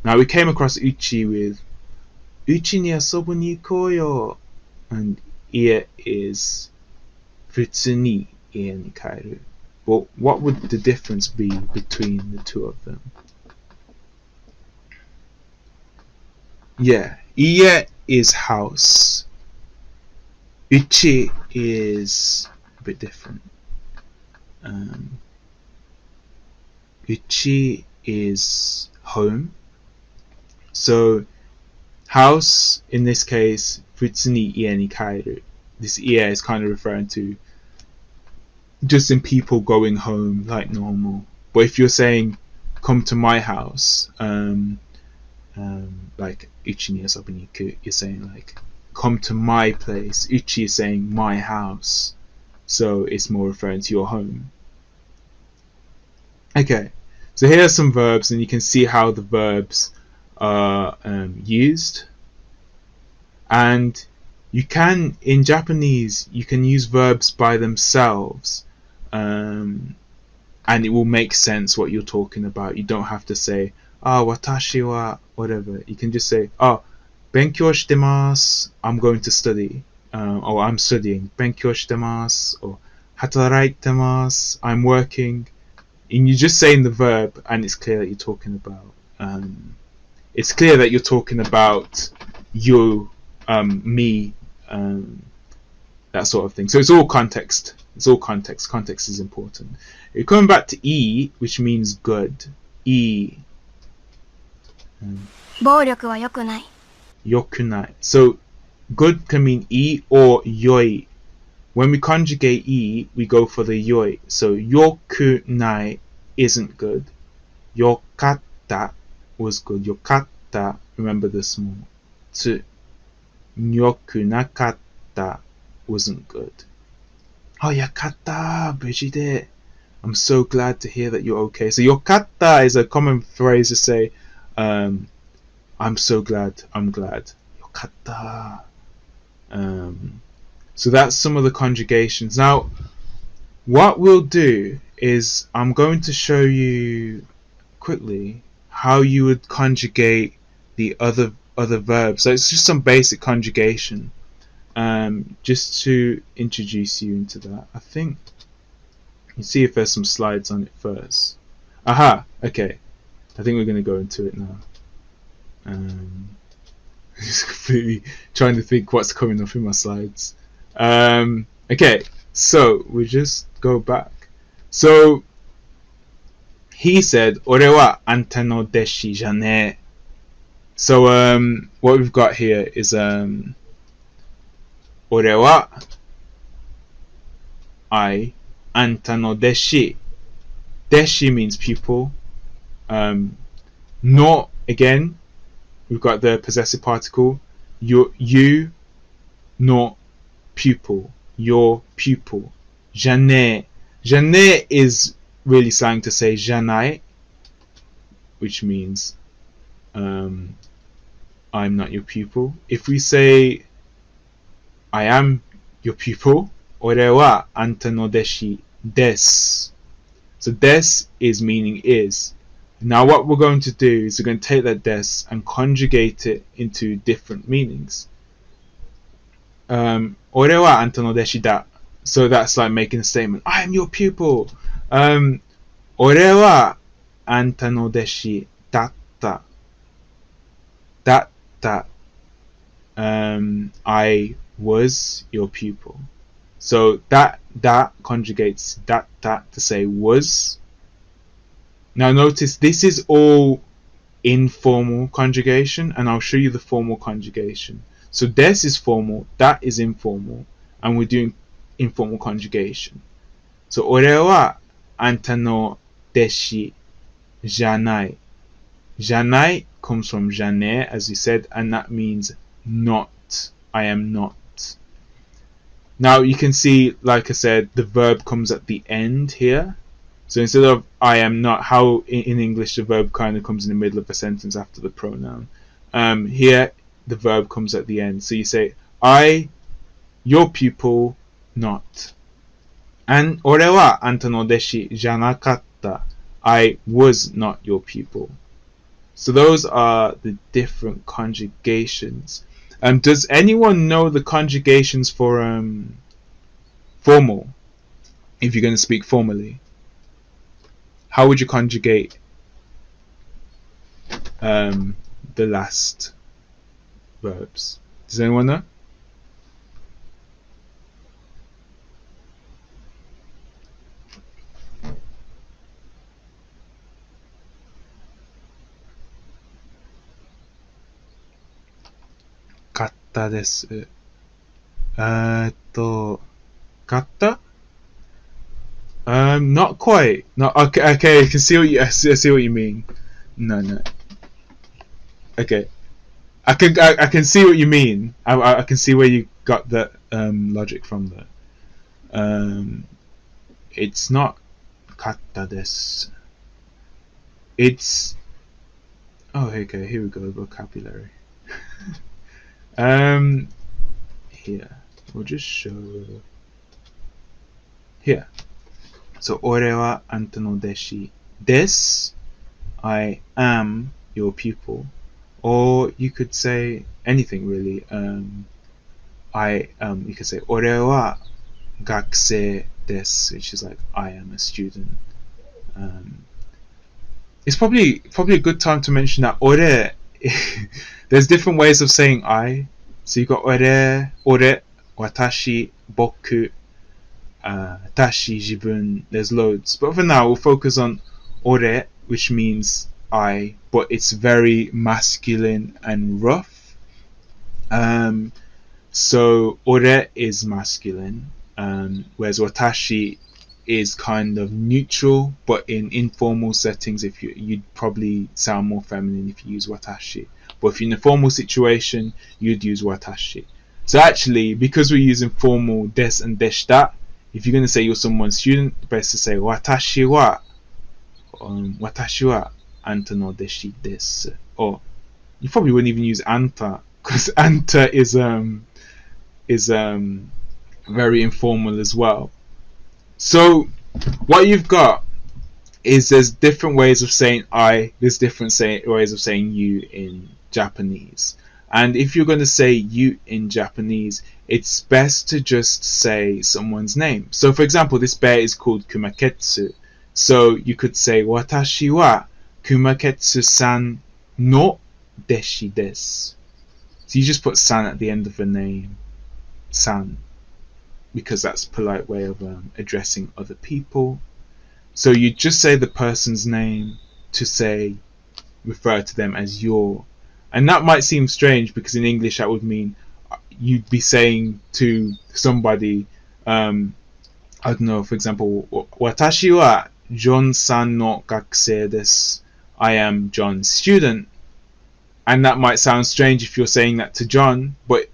Now we came across uchi with uchi ni asobu ni ikoyo, and ie is futsu ni ie ni kaeru. But what would the difference be between the two of them? Yeah, ie is house. Uchi is a bit different. Uchi is home. So house in this case, futsu ni ie ni kaeru. This ie is kind of referring to just in people going home like normal. But if you're saying come to my house, like uchi ni asobi ni iku, you're saying like come to my place. Uchi is saying my house, so it's more referring to your home. Okay, so here are some verbs, and you can see how the verbs are used. And you can, in Japanese, you can use verbs by themselves, and it will make sense what you're talking about. You don't have to say, watashi wa whatever. You can just say, benkyou shitemasu, I'm going to study, or I'm studying. Benkyou shitemasu, or hataraitemasu, I'm working. And you're just saying the verb, and it's clear that you're talking about. It's clear that you're talking about you, me, that sort of thing. So it's all context. It's all context. Context is important. You're coming back to E, which means good. E. 暴力は良くない。 Yokunai. So good can mean E or yoi. When we conjugate E, we go for the yoi. So yokunai isn't good. Yokatta was good. Yokatta, remember the small. Tsu. Yokunakatta wasn't good. Yokatta, Brigide. I'm so glad to hear that you're okay. So yokatta is a common phrase to say, I'm so glad, I'm glad. Yokatta. So that's some of the conjugations. Now, what we'll do is I'm going to show you quickly how you would conjugate the other verbs. So it's just some basic conjugation. Just to introduce you into that, I think you see if there's some slides on it first. Aha, okay. I think we're going to go into it now. Just completely trying to think what's coming up in my slides. Okay, so we just go back. So he said, "Ore wa anta no deshi jane." So what we've got here is "Ore wa I anta no deshi." Deshi means pupil. No, again, we've got the possessive particle. You, no, pupil. Your pupil. Jane. Jane is really slang to say janai, which means I'm not your pupil. If we say I am your pupil, ore wa anta no deshi desu. So des is meaning is. Now what we're going to do is we're going to take that des and conjugate it into different meanings. Ore wa anta no deshi da. So that's like making a statement. I am your pupil. Ore wa anta no deshi datta. Datta. I was your pupil. So that conjugates that to say was. Now notice this is all informal conjugation, and I'll show you the formal conjugation. So des is formal, that is informal, and we're doing informal conjugation. So ore wa anta no deshi janai. Janai comes from jane, as we said, and that means not. I am not. Now you can see, like I said, the verb comes at the end here. So instead of I am not, how in English the verb kind of comes in the middle of a sentence after the pronoun. Here the verb comes at the end. So you say I, your pupil, not. And ore wa anta no deshi janakatta. I was not your pupil. So those are the different conjugations. Does anyone know the conjugations for formal? If you're going to speak formally, how would you conjugate the last verbs? Does anyone know? Katta desu. Katta? Not quite. No, okay, I can see what I see what you mean. No. Okay, I can see what you mean. I can see where you got that logic from there. It's not katta desu. It's okay. Here we go. Vocabulary. Here we'll just show here. So ore wa anta no deshi desu. I am your pupil. Or you could say anything really. You could say ore wa gakusei desu, which is like I am a student. It's probably a good time to mention that ore. There's different ways of saying I. So you got ore, watashi, boku, tashi, jibun. There's loads, but for now we'll focus on ore, which means I, but it's very masculine and rough. So ore is masculine, whereas watashi is kind of neutral, but in informal settings, you'd probably sound more feminine if you use watashi. But if you're in a formal situation, you'd use watashi. So actually, because we're using formal des and deshita, if you're going to say you're someone's student, best to say watashi wa anta no deshi desu. Or you probably wouldn't even use anta, because anta is very informal as well. So what you've got is there's different ways of saying I, there's different ways of saying you in Japanese. And if you're going to say you in Japanese, it's best to just say someone's name. So for example, this bear is called Kumaketsu. So you could say, Watashi wa Kumaketsu-san no deshi desu. So you just put san at the end of a name, san, because that's a polite way of addressing other people. So you just say the person's name to refer to them as your. And that might seem strange because in English that would mean you'd be saying to somebody, I don't know, for example, Watashi wa John-san no gakusei desu. I am John's student. And that might sound strange if you're saying that to John, but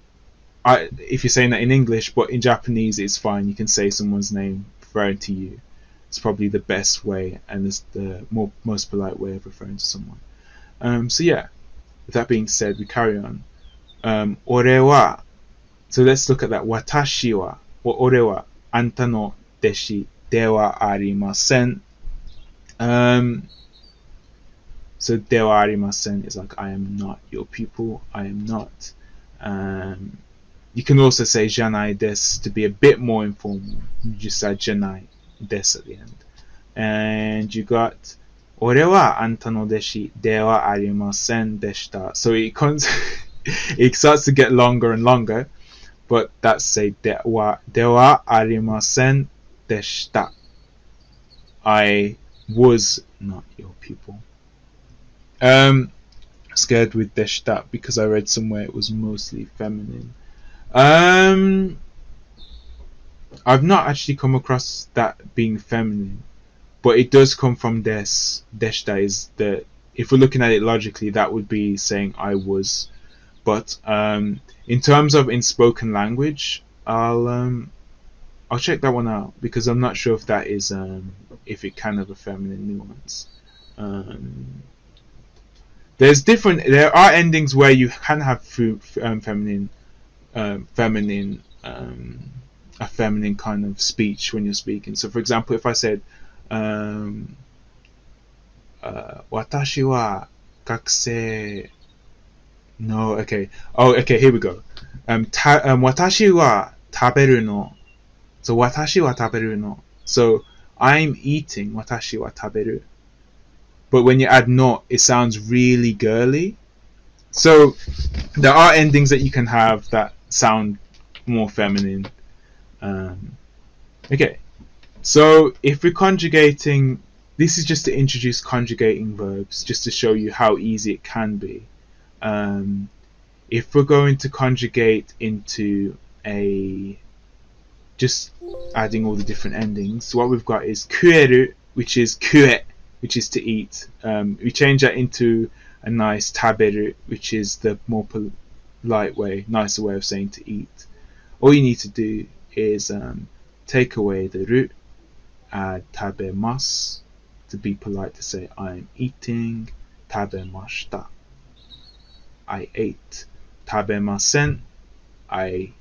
if you're saying that in English, but in Japanese it's fine. You can say someone's name referring to you. It's probably the best way and it's the most polite way of referring to someone. So yeah. With that being said, we carry on. Ore wa. So let's look at that. Watashi wa. Ore wa. Anta no deshi de wa arimasen. So de wa arimasen is like I am not your pupil. I am not. You can also say janai desu to be a bit more informal. You just say janai desu at the end. And you got Ore wa anta no deshi de wa arimasen deshita. So it starts to get longer and longer, but that's say de wa arimasen deshita. I was not your pupil. Scared with deshita because I read somewhere it was mostly feminine. I've not actually come across that being feminine. But it does come from des. Deshita is if we're looking at it logically, that would be saying I was. But in terms of in spoken language, I'll check that one out because I'm not sure if that is if it can have a feminine nuance. There are endings where you can have feminine a feminine kind of speech when you're speaking. So for example, if I said Watashi wa gakusei no, okay. Oh, okay, here we go. Watashi wa taberu no. So watashi wa taberu no. So I'm eating. Watashi wa taberu. But when you add no, it sounds really girly. So there are endings that you can have that sound more feminine. Okay. So if we're conjugating, this is just to introduce conjugating verbs, just to show you how easy it can be. If we're going to conjugate into just adding all the different endings, so what we've got is kueru, which is kue, which is to eat. We change that into a nice taberu, which is the more polite way, nicer way of saying to eat. All you need to do is take away the ru, add tabemasu, to be polite to say I'm eating, tabemashita, I ate, tabemasen, I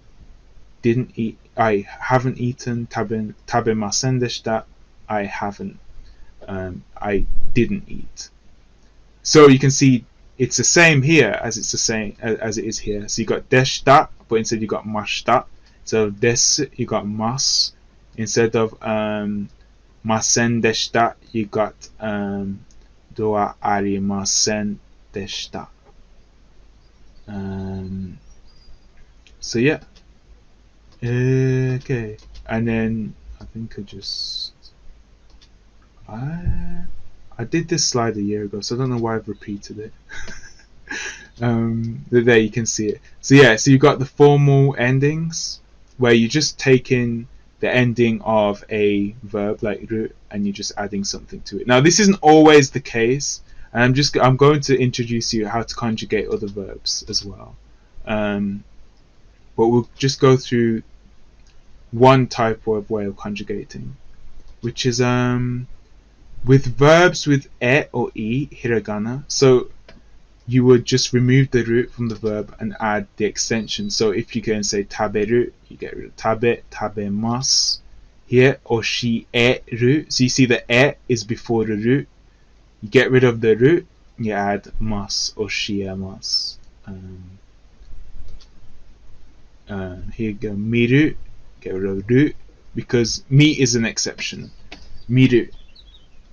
didn't eat, I haven't eaten, tabemasen deshita, I haven't, I didn't eat. So you can see it's the same here as it's the same as it is here. So you got deshita, but instead you got mashita. So desu, you got mas. Instead of masen deshita, you got doa arimasen deshita. So yeah. Okay. And then I think I did this slide a year ago, so I don't know why I've repeated it. There you can see it. So yeah, so you got the formal endings where you just take in the ending of a verb like ru and you're just adding something to it. Now this isn't always the case, and I'm going to introduce you how to conjugate other verbs as well. But we'll just go through one type of way of conjugating, which is with verbs with e or i, hiragana. So you would just remove the root from the verb and add the extension. So if you can say taberu, you get rid of tabe, tabemasu. here, 教える. So you see the え is before the ru. You get rid of the ru, you add ます, 教えます. Here you go, 見る, get rid of ru, because 見 is an exception. 見る,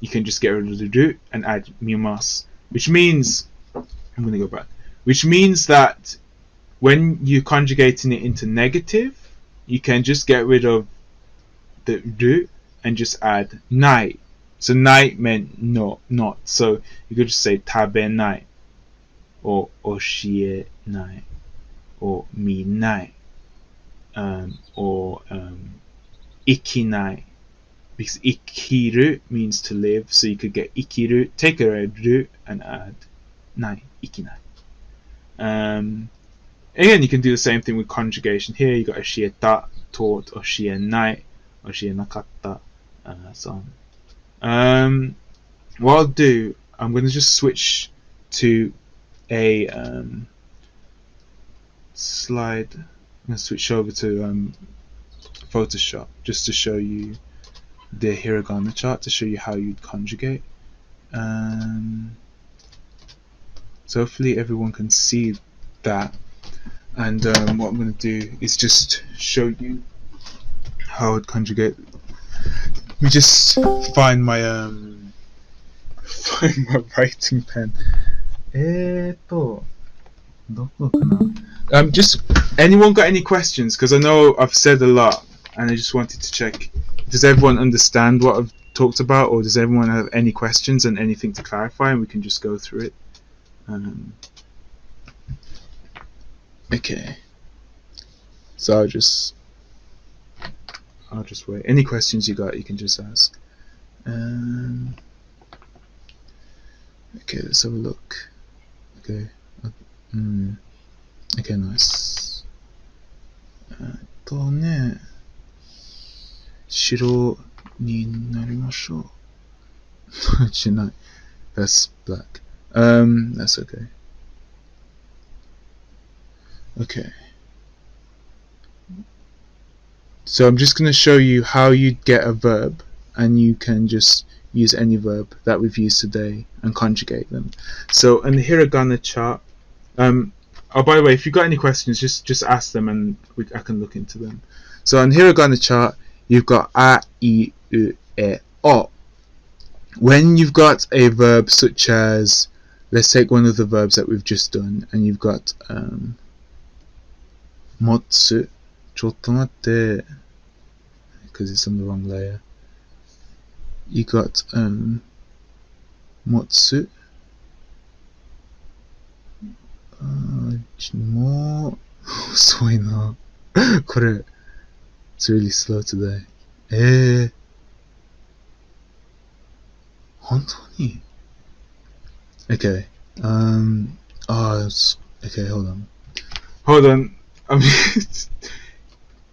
you can just get rid of the ru and add 見ます, which means, I'm going to go back, which means that when you're conjugating it into negative, you can just get rid of the ru and just add ない. So ない meant no, not. So you could just say 食べない or 教えない or 見ない or 生きない because 生きる means to live, so you could get 生きる, take a ru and add ない生きない. Again, you can do the same thing with conjugation. Here you got 教えた taught, 教えない教えなかった so on. What I'll do, I'm going to just switch to a slide. I'm going to switch over to Photoshop just to show you the hiragana chart, to show you how you'd conjugate. So hopefully everyone can see that. And what I'm going to do is just show you how I'd conjugate. Let me just find my writing pen. Just anyone got any questions? Because I know I've said a lot, and I just wanted to check. Does everyone understand what I've talked about, or does everyone have any questions and anything to clarify, and we can just go through it? Okay. So I'll just wait. Any questions you got, you can just ask. Okay, let's have a look. Okay. Okay, nice. 白になりましょう。しない。That's black. That's okay. Okay. So I'm just going to show you how you'd get a verb, and you can just use any verb that we've used today and conjugate them. So in the hiragana chart, oh, by the way, if you've got any questions, just ask them and I can look into them. So on hiragana chart, you've got a, I, u, e, o. When you've got a verb such as, let's take one of the verbs that we've just done, and you've got motsu. ちょっと待って because it's on the wrong layer. You got motsu. もう遅いなこれ It's really slow today. 本当に Okay. Okay, hold on. I mean,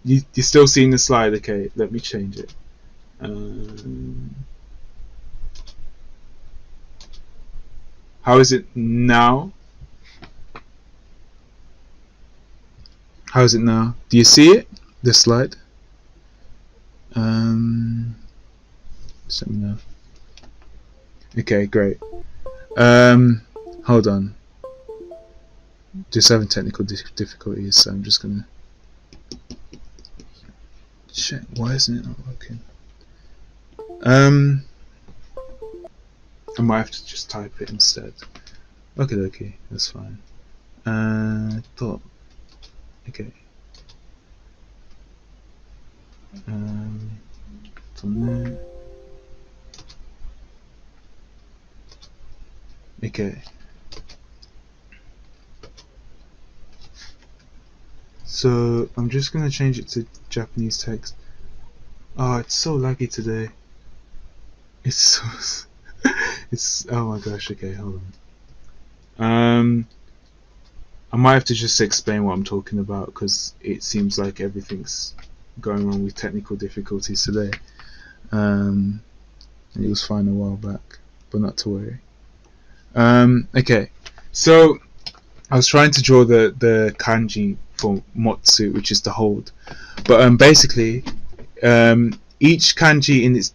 you're still seeing the slide. Okay, let me change it. How is it now? How is it now? Do you see it? The slide? Just let me know. Okay, great. Hold on. Just having technical difficulties, so I'm just gonna check. Why isn't it not working? I might have to just type it instead. Okay, that's fine. Okay. Okay. So I'm just gonna change it to Japanese text. Oh, it's so laggy today. It's so it's oh my gosh. Okay, hold on. I might have to just explain what I'm talking about because it seems like everything's going wrong with technical difficulties today. And it was fine a while back, but not to worry. Okay, so I was trying to draw the kanji for motsu, which is to hold, but basically each kanji in its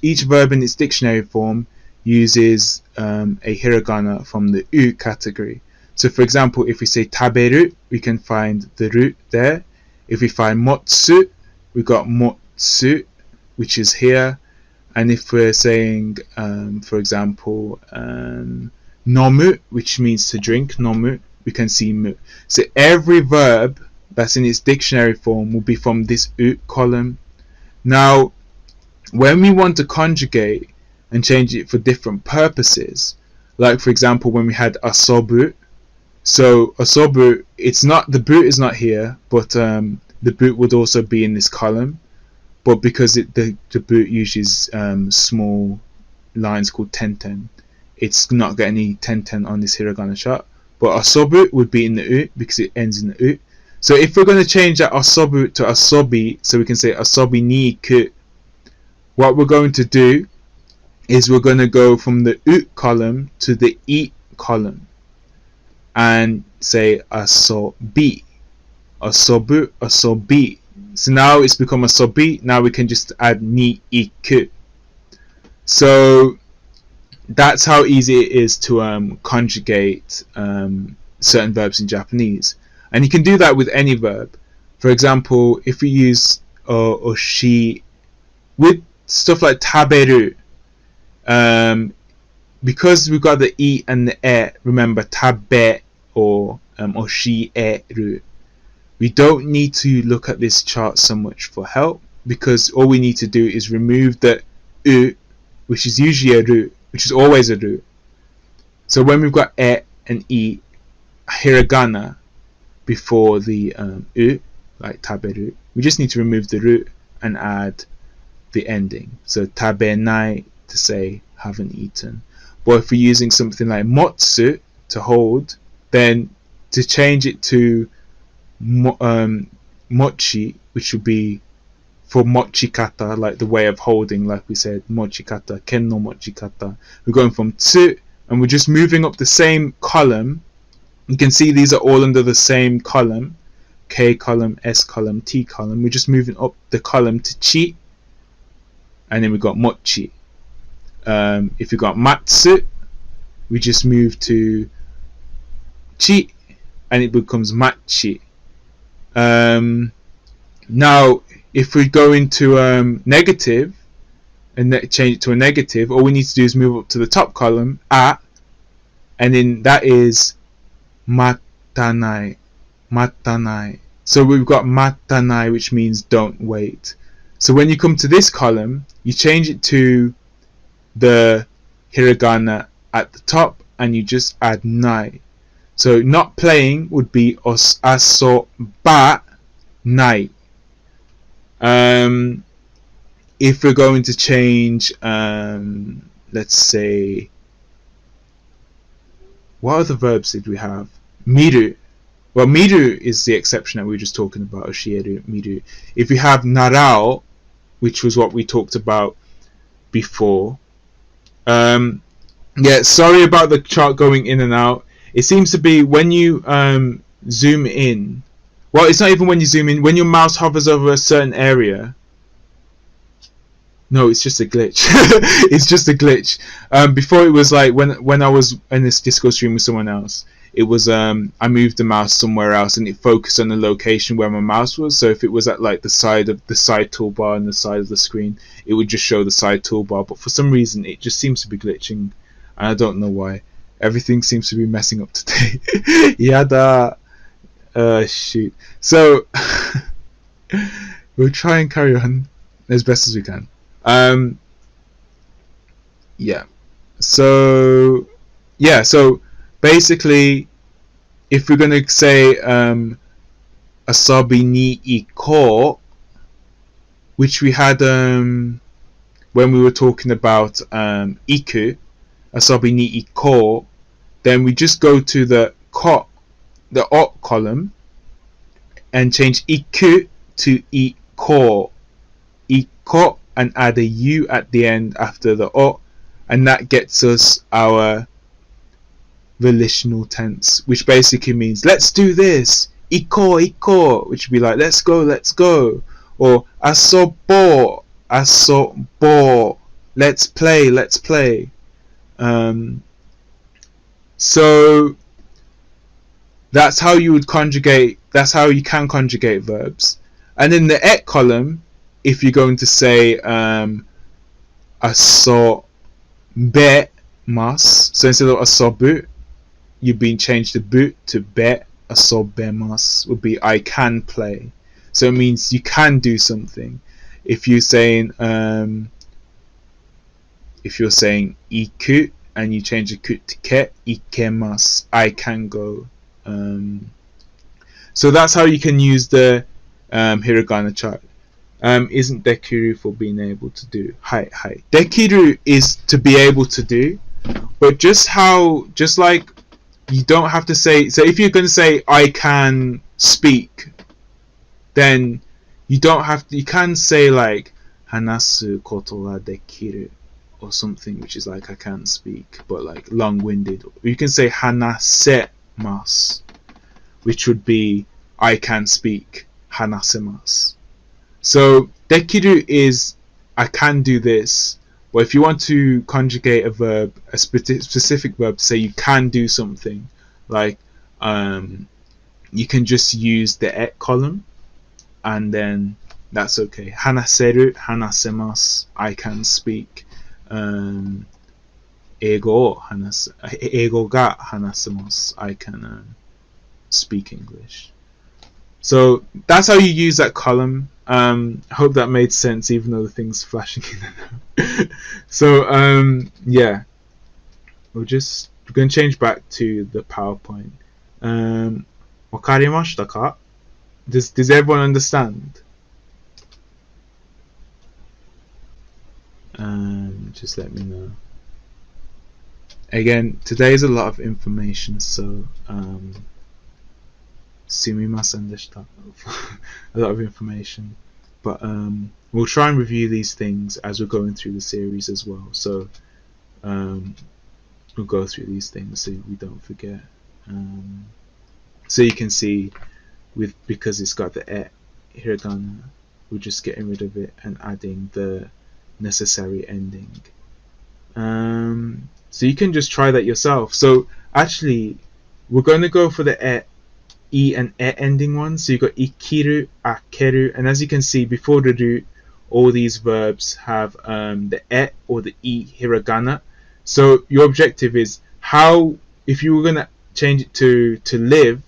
each verb in its dictionary form uses a hiragana from the u category. So for example, if we say taberu, we can find the root there. If we find motsu, we got motsu, which is here. And if we're saying, for example, nomu, which means to drink, nomu, we can see mu. So every verb that's in its dictionary form will be from this u column. Now, when we want to conjugate and change it for different purposes, like for example when we had asobu, so asobu, it's not, the boot is not here, but the boot would also be in this column, but because the boot uses small lines called tenten, it's not got any tenten on this hiragana chart. But asobu would be in the u because it ends in the u. So if we're going to change that asobu to asobi, so we can say asobi ni iku, what we're going to do is we're going to go from the u column to the i column and say asobi, asobu, asobi. So now it's become asobi. Now we can just add ni iku. So that's how easy it is to conjugate certain verbs in Japanese, and you can do that with any verb. For example, if we use oshi with stuff like taberu, because we've got the e and the e, remember tabe or oshieru, we don't need to look at this chart so much for help, because all we need to do is remove the u, which is usually a ru, which is always a ru. So when we've got e and e, hiragana before the u, like taberu, we just need to remove the ru and add the ending. So tabenai to say haven't eaten. But if we're using something like motsu to hold, then to change it to mochi, which would be for mochikata, like the way of holding, like we said, mochikata, ken no mochikata. We're going from tsu and we're just moving up the same column. You can see these are all under the same column, K column, S column, T column. We're just moving up the column to chi, and then we got mochi. If we got matsu, we just move to chi and it becomes machi. Now if we go into negative and change it to a negative, all we need to do is move up to the top column, a, and then that is matanai, matanai. So we've got matanai, which means don't wait. So when you come to this column, you change it to the hiragana at the top and you just add nai. So not playing would be asoba nai. If we're going to change, let's say, what other verbs did we have? Miru. Well, miru is the exception that we were just talking about, oshieru, miru. If we have narao, which was what we talked about before. Yeah, sorry about the chart going in and out. It seems to be when you zoom in. Well, it's not even when you zoom in. When your mouse hovers over a certain area. No, it's just a glitch. It's just a glitch. Before it was like when I was in this Discord stream with someone else, it was I moved the mouse somewhere else and it focused on the location where my mouse was. So if it was at like the side toolbar and the side of the screen, it would just show the side toolbar. But for some reason, it just seems to be glitching, and I don't know why. Everything seems to be messing up today. Yada. Shoot. So we'll try and carry on as best as we can. Yeah. So basically, if we're gonna say asabi ni iko, which we had when we were talking about iku, asabi ni iko, then we just go to the o column and change iku to iko, and add a u at the end after the o, and that gets us our volitional tense, which basically means let's do this, iko, which would be like let's go, or asobo, asobo. Let's play, let's play. So that's how you would conjugate, that's how you can conjugate verbs. And in the et column, if you're going to say asobemas, so instead of asobu, you've been changed the bu to be. Asobemas would be I can play. So it means you can do something. If you're saying iku and you change the ku to ke, ikemas, I can go. So that's how you can use the hiragana chart. Isn't dekiru for being able to do? Hai. Dekiru is to be able to do, but just like you don't have to say, so if you're going to say I can speak, then you don't have to, you can say like hanasu koto ga dekiru or something, which is like I can't speak, but like long-winded. You can say hanasemasu, which would be I can speak, hanasemasu. So dekiru is I can do this. But if you want to conjugate a verb, a specific verb to say you can do something, like you can just use the et column, and then that's okay. Hanaseru, hanasemasu, I can speak. Eigo ga hanasemasu, I can speak English. So that's how you use that column. I hope that made sense, even though the thing's flashing in and out. So yeah, we're going to change back to the PowerPoint. Wakarimashita ka? Does everyone understand? Just let me know. Again, today is a lot of information, so sumimasen deshita. A lot of information, but we'll try and review these things as we're going through the series as well. So we'll go through these things so we don't forget. So you can see, because it's got the et hiragana, we're just getting rid of it and adding the necessary ending. So you can just try that yourself. So actually, we're going to go for the et, e and e ending ones. So you've got ikiru, akeru, and as you can see before the ru, all these verbs have the et or the e hiragana. So your objective is, how, if you were going to change it to live,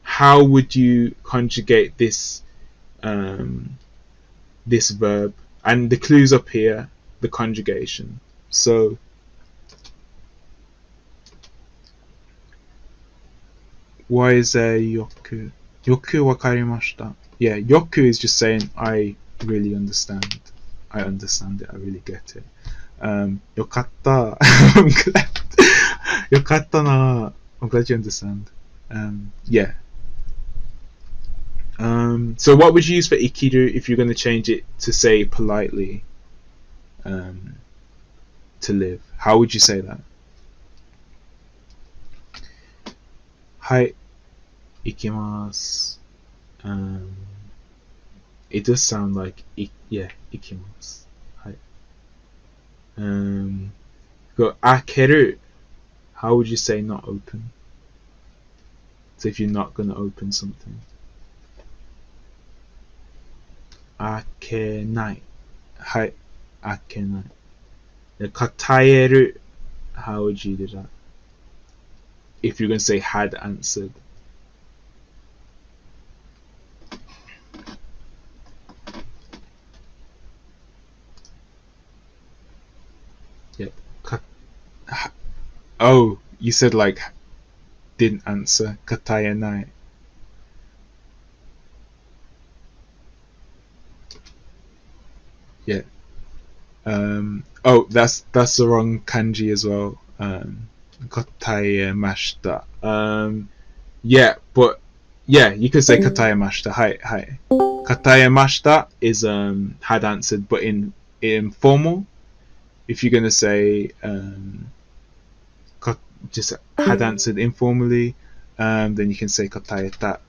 how would you conjugate this this verb? And the clues up here, the conjugation. So why is there yoku? Yoku wakarimashita. Yeah, yoku is just saying I really understand. I understand it. I really get it. Yokatta. I'm glad. Yokatta na. I'm glad you understand. Yeah. So what would you use for ikiru if you're going to change it to say politely? To live. How would you say that? Hai, ikimasu. It does sound like yeah, ikimasu. Hai. Go akeru. How would you say not open? So if you're not going to open something. Akenai. Hai, akenai. Kataeru. How would you do that? If you're going to say had answered. Yeah. Oh, you said like didn't answer. Kataenai. Yeah. Oh, that's the wrong kanji as well. Kataemashita. Yeah, but yeah, you could say kataemashita. Hi. Kataemashita is had answered, but in formal, if you're gonna say just had answered informally, then you can say kataeta.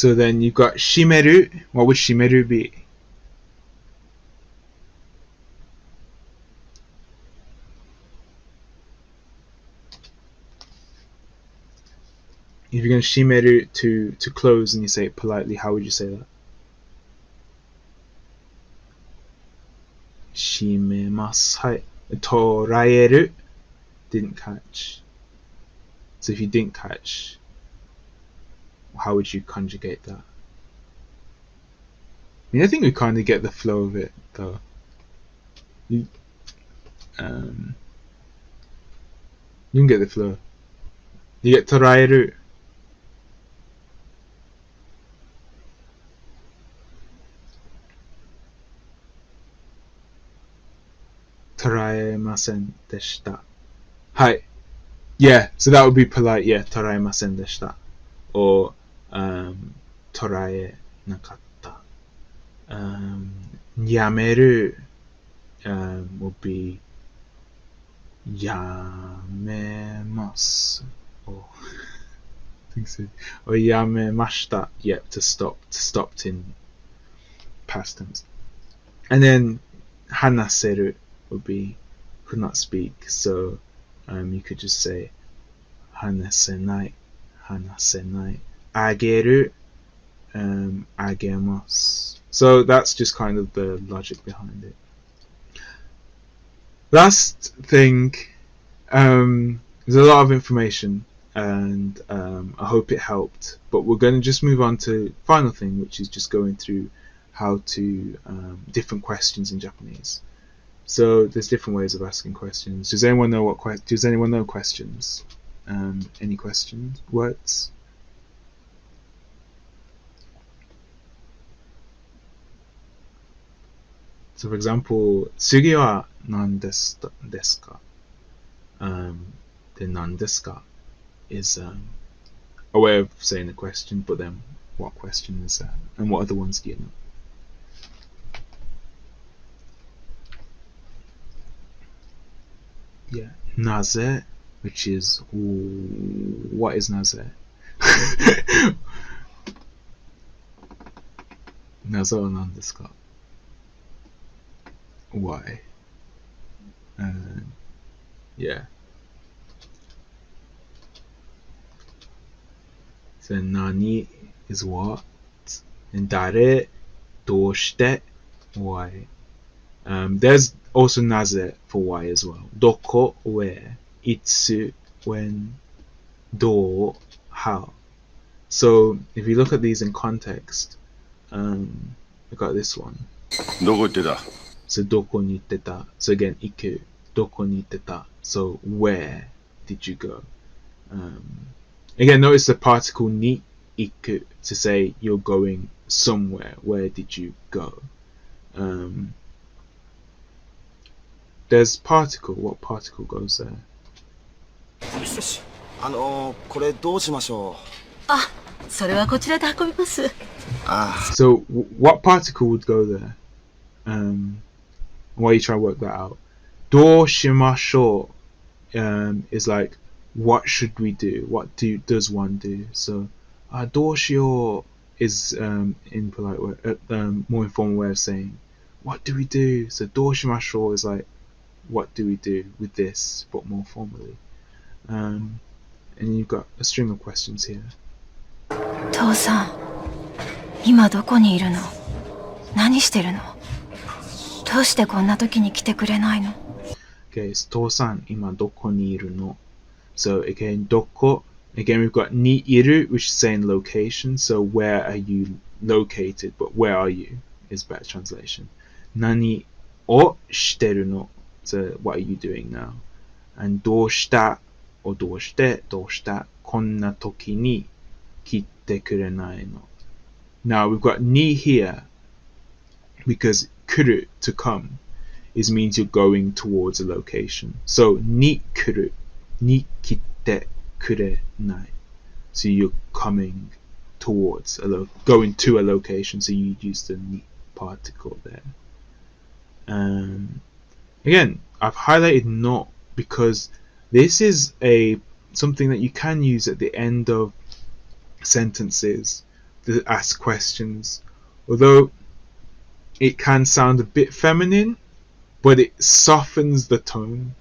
So then you've got shimeru. What would shimeru be? If you're going to shimeru to close and you say it politely, how would you say that? Shimemasu. Hai. Toraeru. Didn't catch. So if you didn't catch, how would you conjugate that? I mean, I think we kind of get the flow of it, though. You can get the flow. You get toraeru. Toraemasen deshita. Hi. Yeah, so that would be polite, yeah, toraemasen deshita. Or torae nakatta. Yameru would be yamemasu. Or I think so. Or yamemashita. Yeah, to stop. Stopped in past tense. And then hanaseru would be could not speak, so you could just say hanasenai, hanasenai. Ageru, agemasu. So that's just kind of the logic behind it. Last thing, there's a lot of information, and I hope it helped. But we're going to just move on to the final thing, which is just going through how to different questions in Japanese. So there's different ways of asking questions. Does anyone know does anyone know questions? Any questions? Words? So for example, tsugi wa nan desu ka? The nan desu ka is a way of saying a question, but then what question is that? And what other ones do you know? Yeah, naze, which is what is naze? Naze wa nan desu ka? Why? Yeah. So nani is what, and dare, doshite, why. There's also naze for why as well. Doko, where. Itsu, when. Do, how. So if you look at these in context, I got this one. So doko ni itteta. So again, iku. Doko ni itteta. So where did you go? Again, notice the particle ni iku to say you're going somewhere. Where did you go? There's particle. What particle goes there? これどうしましょう。あ、それはこちらで運びます。So what particle would go there? While you try to work that out, どうしましょう is like what should we do? What does one do? So どうしよう is in polite way, more informal way of saying what do we do? So どうしましょう is like what do we do with this, but more formally. And you've got a string of questions here. 父さん、今どこにいるの？何してるの？どうしてこんな時に来てくれないの？ Okay, so 父さん、今どこにいるの? So again, どこ. Again, we've got にいる, which is saying location. So where are you located? But where are you is better translation. 何をしてるの? So what are you doing now? And どうしたor どうしてこんな時に来てくれないの? Now we've got に here because 来る to come is means you're going towards a location. So に来るに来てくれない. So you're coming towards going to a location. So you use the に particle there. Again, I've highlighted not because this is something that you can use at the end of sentences to ask questions. Although it can sound a bit feminine, but it softens the tone.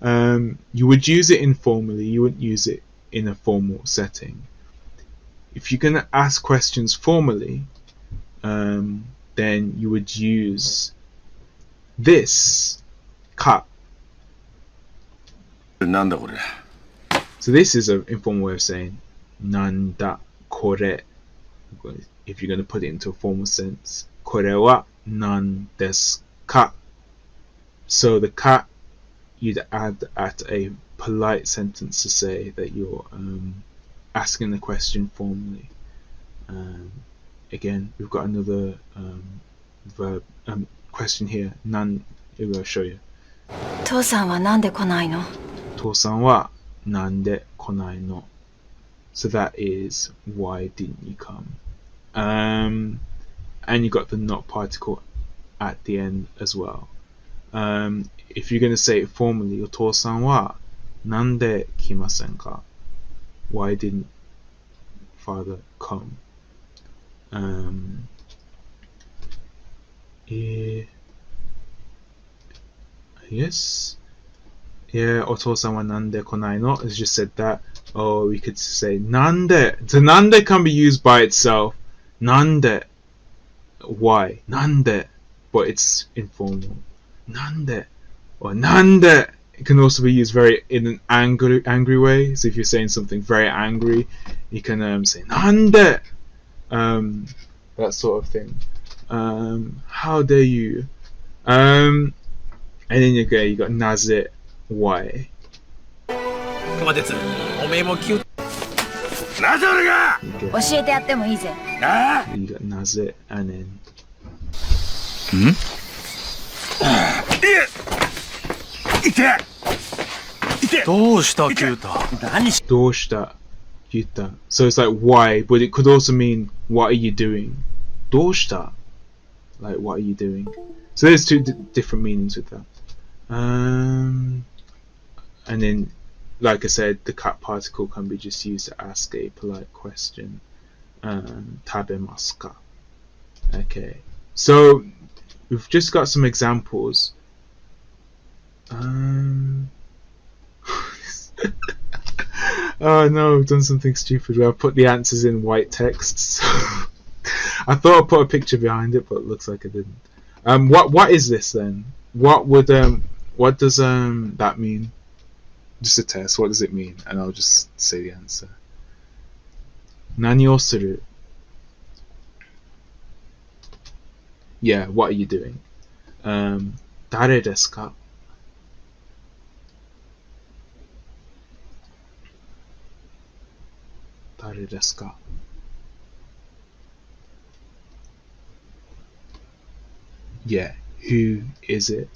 You would use it informally, you wouldn't use it in a formal setting. If you're going to ask questions formally, then you would use this, ka. なんだこれ So this is an informal way of saying なんだこれ. If you're going to put it into a formal sense, これは何ですか? So the ka you'd add at a polite sentence to say that you're asking the question formally. Again, we've got another verb question here. Nan, I'll show you. 父さんはなんで来ないの？父さんはなんで来ないの? So that is why didn't you come? And you got the not particle at the end as well. If you're going to say it formally, お父さんはなんで来ませんか? Why didn't father come? Yes. Yeah, お父さんはなんで来ないの? As just said that. Or we could say なんで. So なんで can be used by itself. なんで. Why? なんで. But it's informal. なんで. Or なんで. It can also be used very in an angry way. So if you're saying something very angry, you can say なんで. That sort of thing. How dare you? And then you got なぜ. Why? 熊徹おめえも気をなぜ俺が教えてやってもいいぜ。ああ You got なぜ and then いていてどうしたキュータ？何しどうした言った So it's like why, but it could also mean what are you doing? どうした Like what are you doing? So there's two different meanings with that. And then, like I said, the cat particle can be just used to ask a polite question. 食べますか? Okay. So we've just got some examples. Oh no, I've done something stupid where I put the answers in white text. I thought I put a picture behind it, but it looks like I didn't. What is this then? What does that mean? Just a test. What does it mean? And I'll just say the answer. 何をする? Yeah, what are you doing? 誰ですか? Yeah, who is it?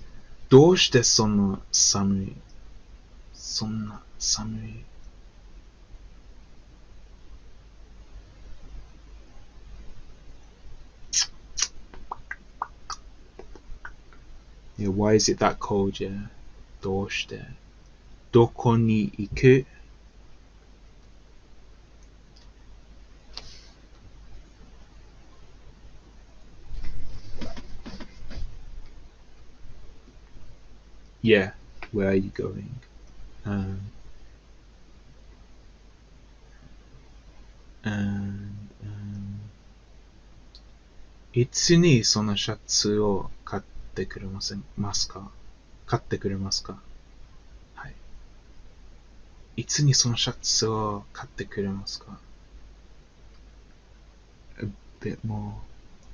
どうしてそんな寒い? Yeah, why is it that cold, yeah? どうして? どこに行く? Yeah, where are you going? いつにそのシャツを買ってくれますか? 買ってくれますか? はい。いつにそのシャツを買ってくれますか? A bit more.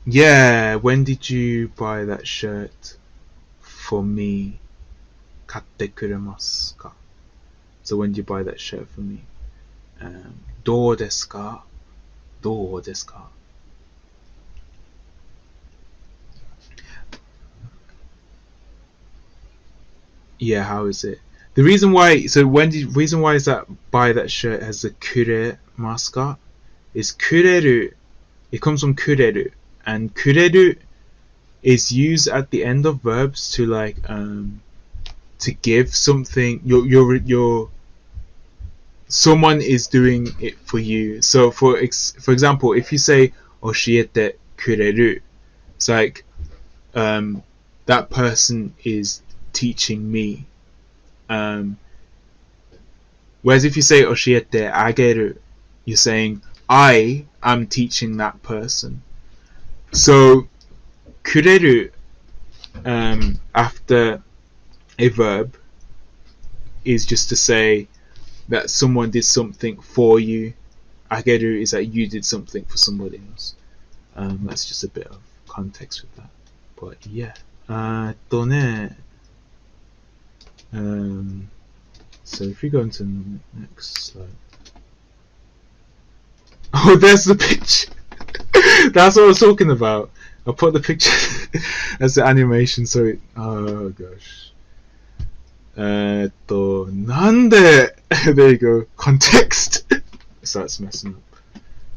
Yeah, when did you buy that shirt for me? 買ってくれますか? So when did you buy that shirt for me? どうですか? どうですか? Yeah, how is it? The reason why is that buy that shirt has the くれますか is くれる. It comes from くれる, and くれる is used at the end of verbs to like to give something. You're someone is doing it for you. So for example, if you say 教えてくれる, it's like that person is teaching me. Whereas if you say 教えてあげる, you're saying I am teaching that person. So くれる after a verb is just to say that someone did something for you. Ageru is that you did something for somebody else. That's just a bit of context with that. But yeah. So if we go into the next slide. Oh, there's the picture. That's what I was talking about. I put the picture as the animation, so it, oh gosh. なんで there you go, context. Starts messing up.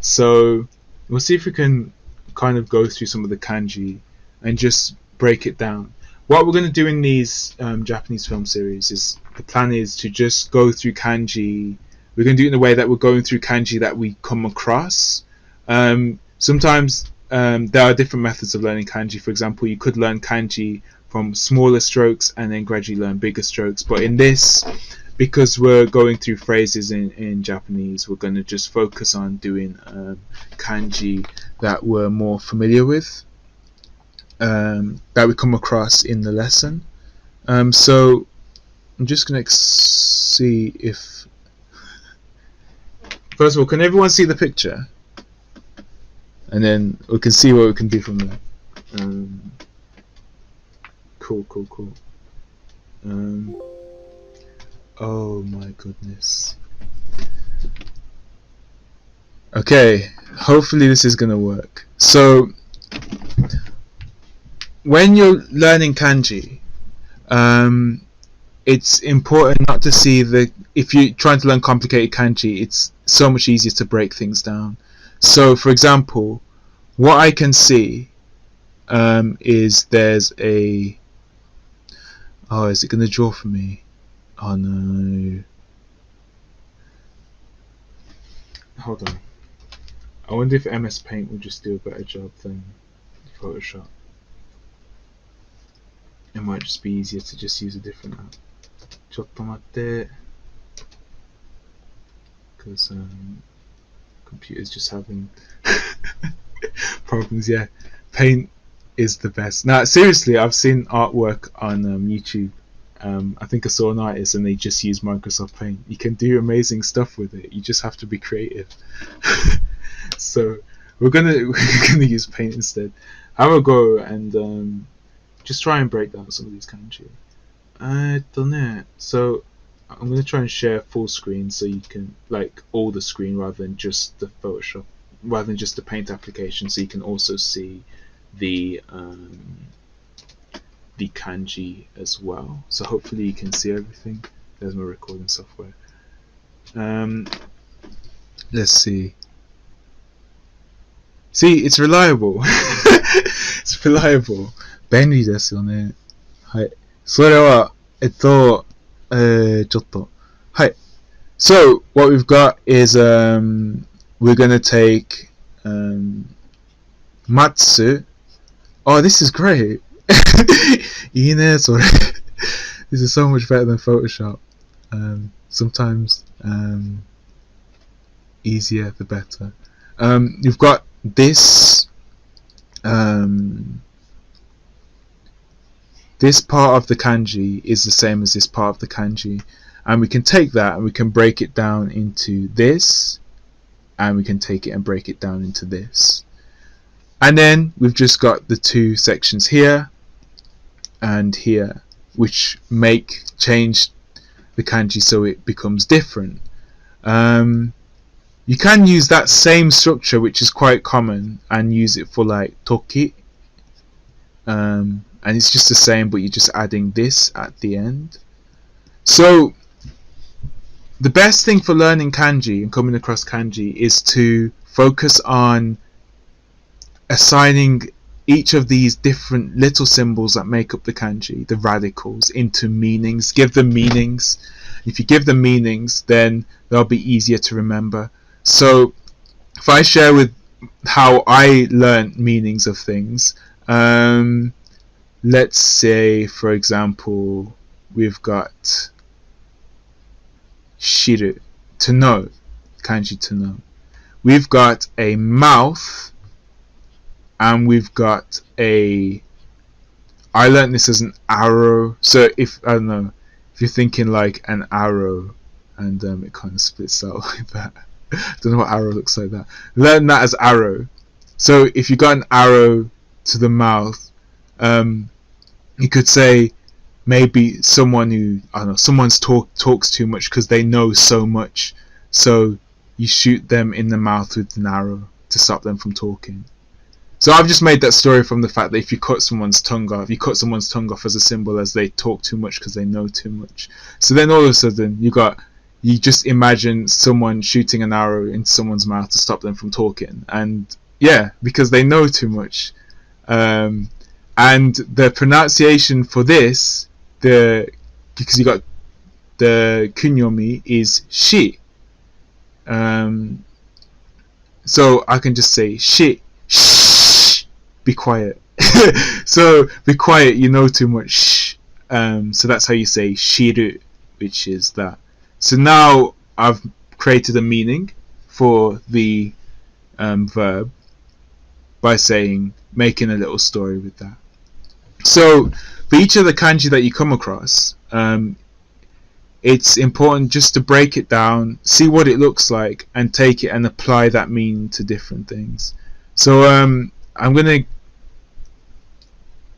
So we'll see if we can kind of go through some of the kanji and just break it down. What we're going to do in these Japanese film series is, the plan is to just go through kanji. We're going to do it in a way that we're going through kanji that we come across. Sometimes there are different methods of learning kanji. For example, you could learn kanji from smaller strokes and then gradually learn bigger strokes. But in this, because we're going through phrases in Japanese, we're going to just focus on doing kanji that we're more familiar with, that we come across in the lesson. So I'm just going to see if... First of all, can everyone see the picture? And then we can see what we can do from there. Cool. Oh my goodness. Okay, hopefully this is gonna work. So when you're learning kanji, it's important not to see if you're trying to learn complicated kanji, it's so much easier to break things down. So for example, what I can see is there's a... Oh, is it going to draw for me? Oh no. Hold on. I wonder if MS Paint will just do a better job than Photoshop. It might just be easier to just use a different app. ちょっと待って. Because computer's just having problems. Yeah, Paint is the best. Now seriously, I've seen artwork on YouTube. I think I saw an artist and they just use Microsoft Paint. You can do amazing stuff with it. You just have to be creative. So we're gonna use Paint instead. Have a go and just try and break down some of these kanji. So I'm gonna try and share full screen so you can, like, all the screen rather than just the Photoshop, rather than just the Paint application, so you can also see the kanji as well. So hopefully you can see everything. There's my recording software. Let's see. See, it's reliable. It's reliable. 便利ですよね。はい。それは、ちょっと。はい。So, what we've got is, we're gonna take, Matsu. Oh, this is great. いいね、それ。This is so much better than Photoshop. Sometimes, easier the better. You've got this, this part of the kanji is the same as this part of the kanji, and we can take that and we can break it down into this, and we can take it and break it down into this. And then we've just got the two sections here and here, which change the kanji so it becomes different. You can use that same structure, which is quite common, and use it for like toki, and it's just the same, but you're just adding this at the end. So the best thing for learning kanji and coming across kanji is to focus on assigning each of these different little symbols that make up the kanji, the radicals, into meanings. Give them meanings. If you give them meanings, then they'll be easier to remember. So if I share with how I learned meanings of things, let's say, for example, we've got shiru, to know, kanji to know. We've got a mouth, and we've got a, I learned this as an arrow. So if, I don't know, if you're thinking like an arrow, and it kind of splits out like that. I don't know what arrow looks like that. Learn that as arrow. So if you got an arrow to the mouth, you could say maybe someone who, I don't know, someone's talks too much because they know so much, so you shoot them in the mouth with an arrow to stop them from talking. So I've just made that story from the fact that if you cut someone's tongue off, you cut someone's tongue off as a symbol as they talk too much because they know too much. So then all of a sudden you just imagine someone shooting an arrow into someone's mouth to stop them from talking, and yeah, because they know too much. And the pronunciation for this, because you got the kunyomi is shi. So I can just say shi, shh, be quiet. So be quiet, you know too much. Shh. So that's how you say shiru, which is that. So now I've created a meaning for the verb by making a little story with that. So for each of the kanji that you come across, it's important just to break it down, see what it looks like, and take it and apply that meaning to different things. So I'm gonna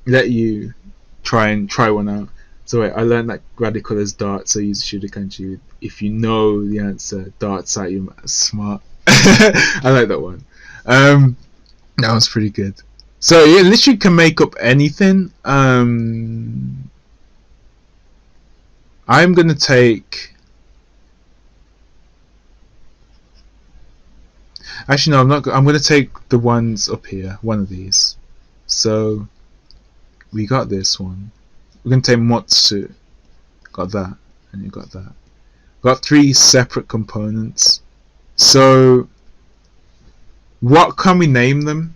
let you try one out. So wait, I learned that radical is dart, so use shiru kanji. If you know the answer, darts at you, smart. I like that one. That one's pretty good. So you literally can make up anything. I'm gonna take. Actually, no, I'm not. I'm gonna take the ones up here. One of these. So we got this one. We're gonna take motsu. Got that, and you got that. Got three separate components. So what can we name them?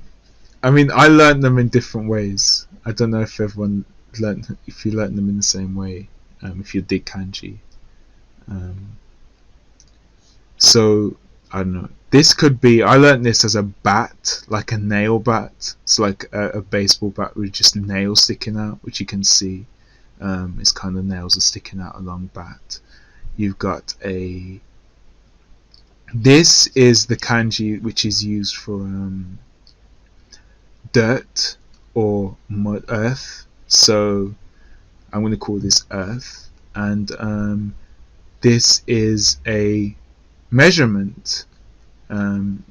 I mean, I learned them in different ways. I don't know if everyone learned, if you learned them in the same way, if you did kanji. So I don't know. This could be, I learned this as a bat, like a nail bat. It's like a baseball bat with just nails sticking out, which you can see. It's kind of nails are sticking out along bat. You've got a. This is the kanji which is used for dirt or mud, earth. So I'm going to call this earth, and this is a measurement.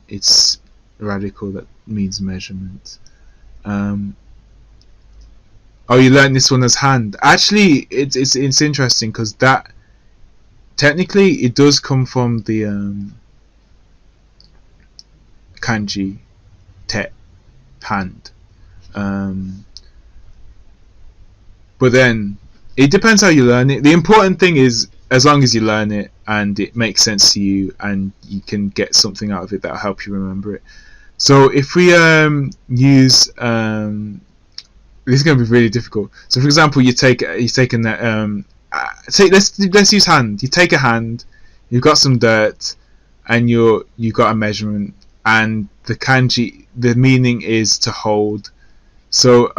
It's radical, that means measurement. Oh, you learned this one as hand. Actually, it's interesting because that technically it does come from the kanji te, hand. But then it depends how you learn it. The important thing is, as long as you learn it and it makes sense to you and you can get something out of it that'll help you remember it. So if we use this is going to be really difficult. So for example, let's use hand. You take a hand, you've got some dirt, and you got a measurement, and the kanji, the meaning is to hold. So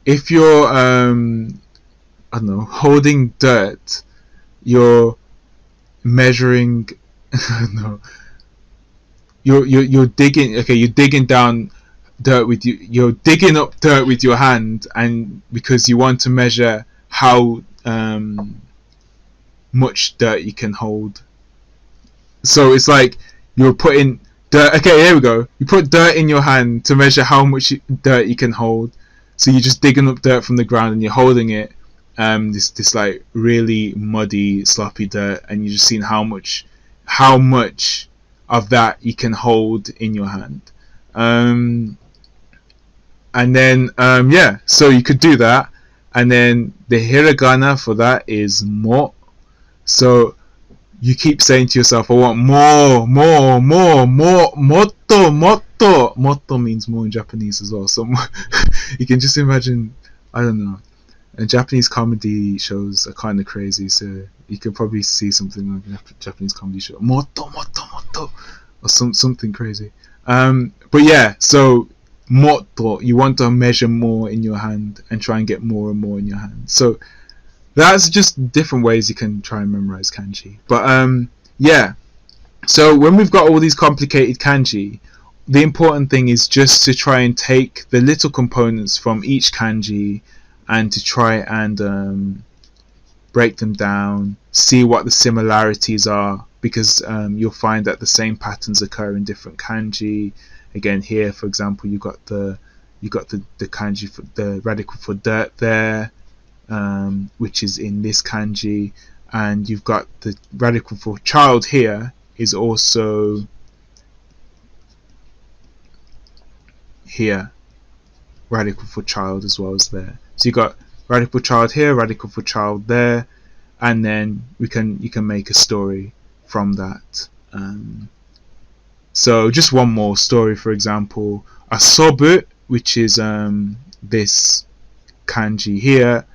if you're I don't know, holding dirt, you're measuring. No, you're digging. Okay, you're digging down dirt with you. You're digging up dirt with your hand, and because you want to measure how much dirt you can hold. So it's like you're putting dirt. Okay, here we go. You put dirt in your hand to measure how much dirt you can hold. So you're just digging up dirt from the ground and you're holding it. This like really muddy, sloppy dirt, and you're just seeing how much of that you can hold in your hand. And then yeah, so you could do that, and then the hiragana for that is mo. So you keep saying to yourself, I want more, motto, motto. Motto means more in Japanese as well. So you can just imagine, I don't know, and Japanese comedy shows are kind of crazy, so you can probably see something like a Japanese comedy show, motto, or something crazy. But yeah, so motto, you want to measure more in your hand and try and get more and more in your hand. So that's just different ways you can try and memorize kanji. But yeah, so when we've got all these complicated kanji, the important thing is just to try and take the little components from each kanji and to try and break them down, see what the similarities are, because you'll find that the same patterns occur in different kanji. Again, here, for example, you got the kanji for the radical for dirt there, which is in this kanji, and you've got the radical for child here is also here, radical for child as well as there. So you got radical child here, radical for child there, and then you can make a story from that. So just one more story, for example, asobu, which is this kanji here.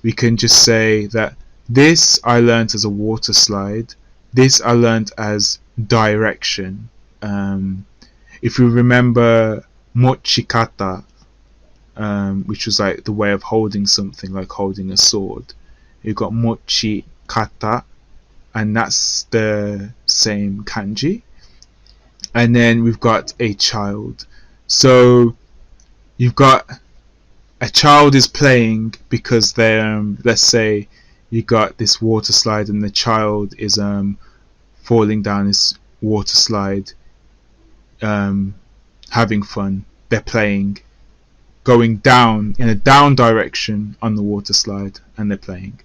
We can just say that this I learnt as a water slide, this I learnt as direction. If you remember mochikata, which was like the way of holding something, like holding a sword, you've got mochikata, and that's the same kanji. And then we've got a child. So you've got a child is playing because they're let's say you got this water slide and the child is falling down this water slide, having fun. They're playing, going down in a down direction on the water slide, and they're playing.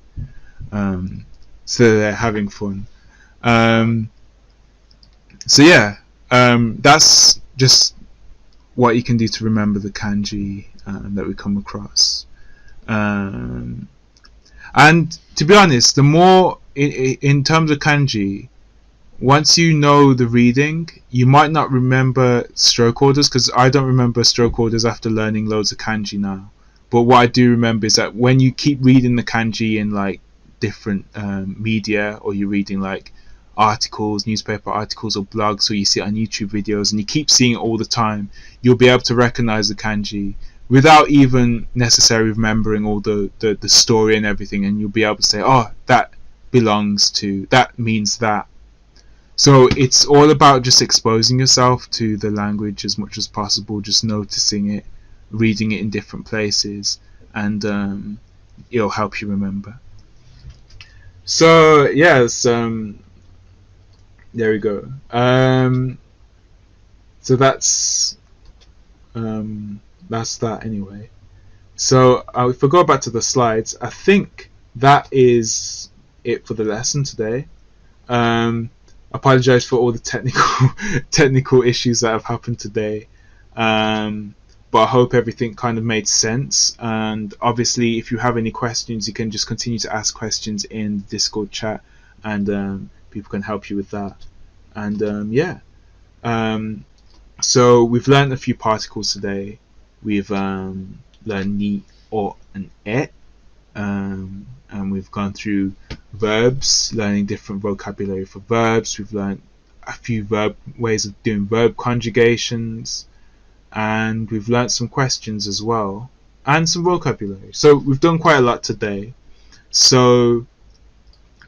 So they're having fun. So yeah, that's just what you can do to remember the kanji that we come across. And to be honest, the more in terms of kanji, once you know the reading, you might not remember stroke orders, because I don't remember stroke orders after learning loads of kanji now. But what I do remember is that when you keep reading the kanji in like different media, or you're reading like articles, newspaper articles or blogs, or you see it on YouTube videos and you keep seeing it all the time, you'll be able to recognize the kanji without even necessarily remembering all the story and everything, and you'll be able to say, oh, that belongs to, that means that. So it's all about just exposing yourself to the language as much as possible, just noticing it, reading it in different places, and it'll help you remember. So yes, there we go. So that's that anyway. So if I go back to the slides, I think that is it for the lesson today. Apologize for all the technical issues that have happened today, but I hope everything kind of made sense. And obviously, if you have any questions, you can just continue to ask questions in the Discord chat, and people can help you with that. And yeah, so we've learned a few particles today. We've learned ni, o, and e, and we've gone through verbs, learning different vocabulary for verbs. We've learned a few ways of doing verb conjugations, and we've learned some questions as well, and some vocabulary. So we've done quite a lot today. So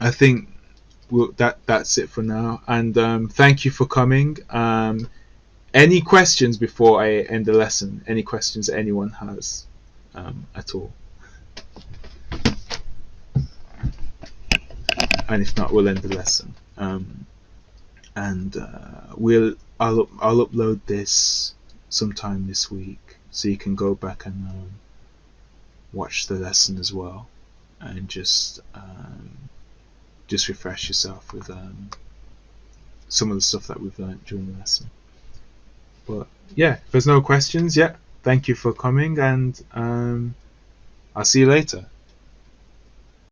I think that's it for now, and thank you for coming. Any questions before I end the lesson? Any questions that anyone has at all? And if not, we'll end the lesson. And I'll upload this sometime this week, so you can go back and watch the lesson as well, and just refresh yourself with some of the stuff that we've learned during the lesson. But yeah, if there's no questions, yeah, thank you for coming, and I'll see you later.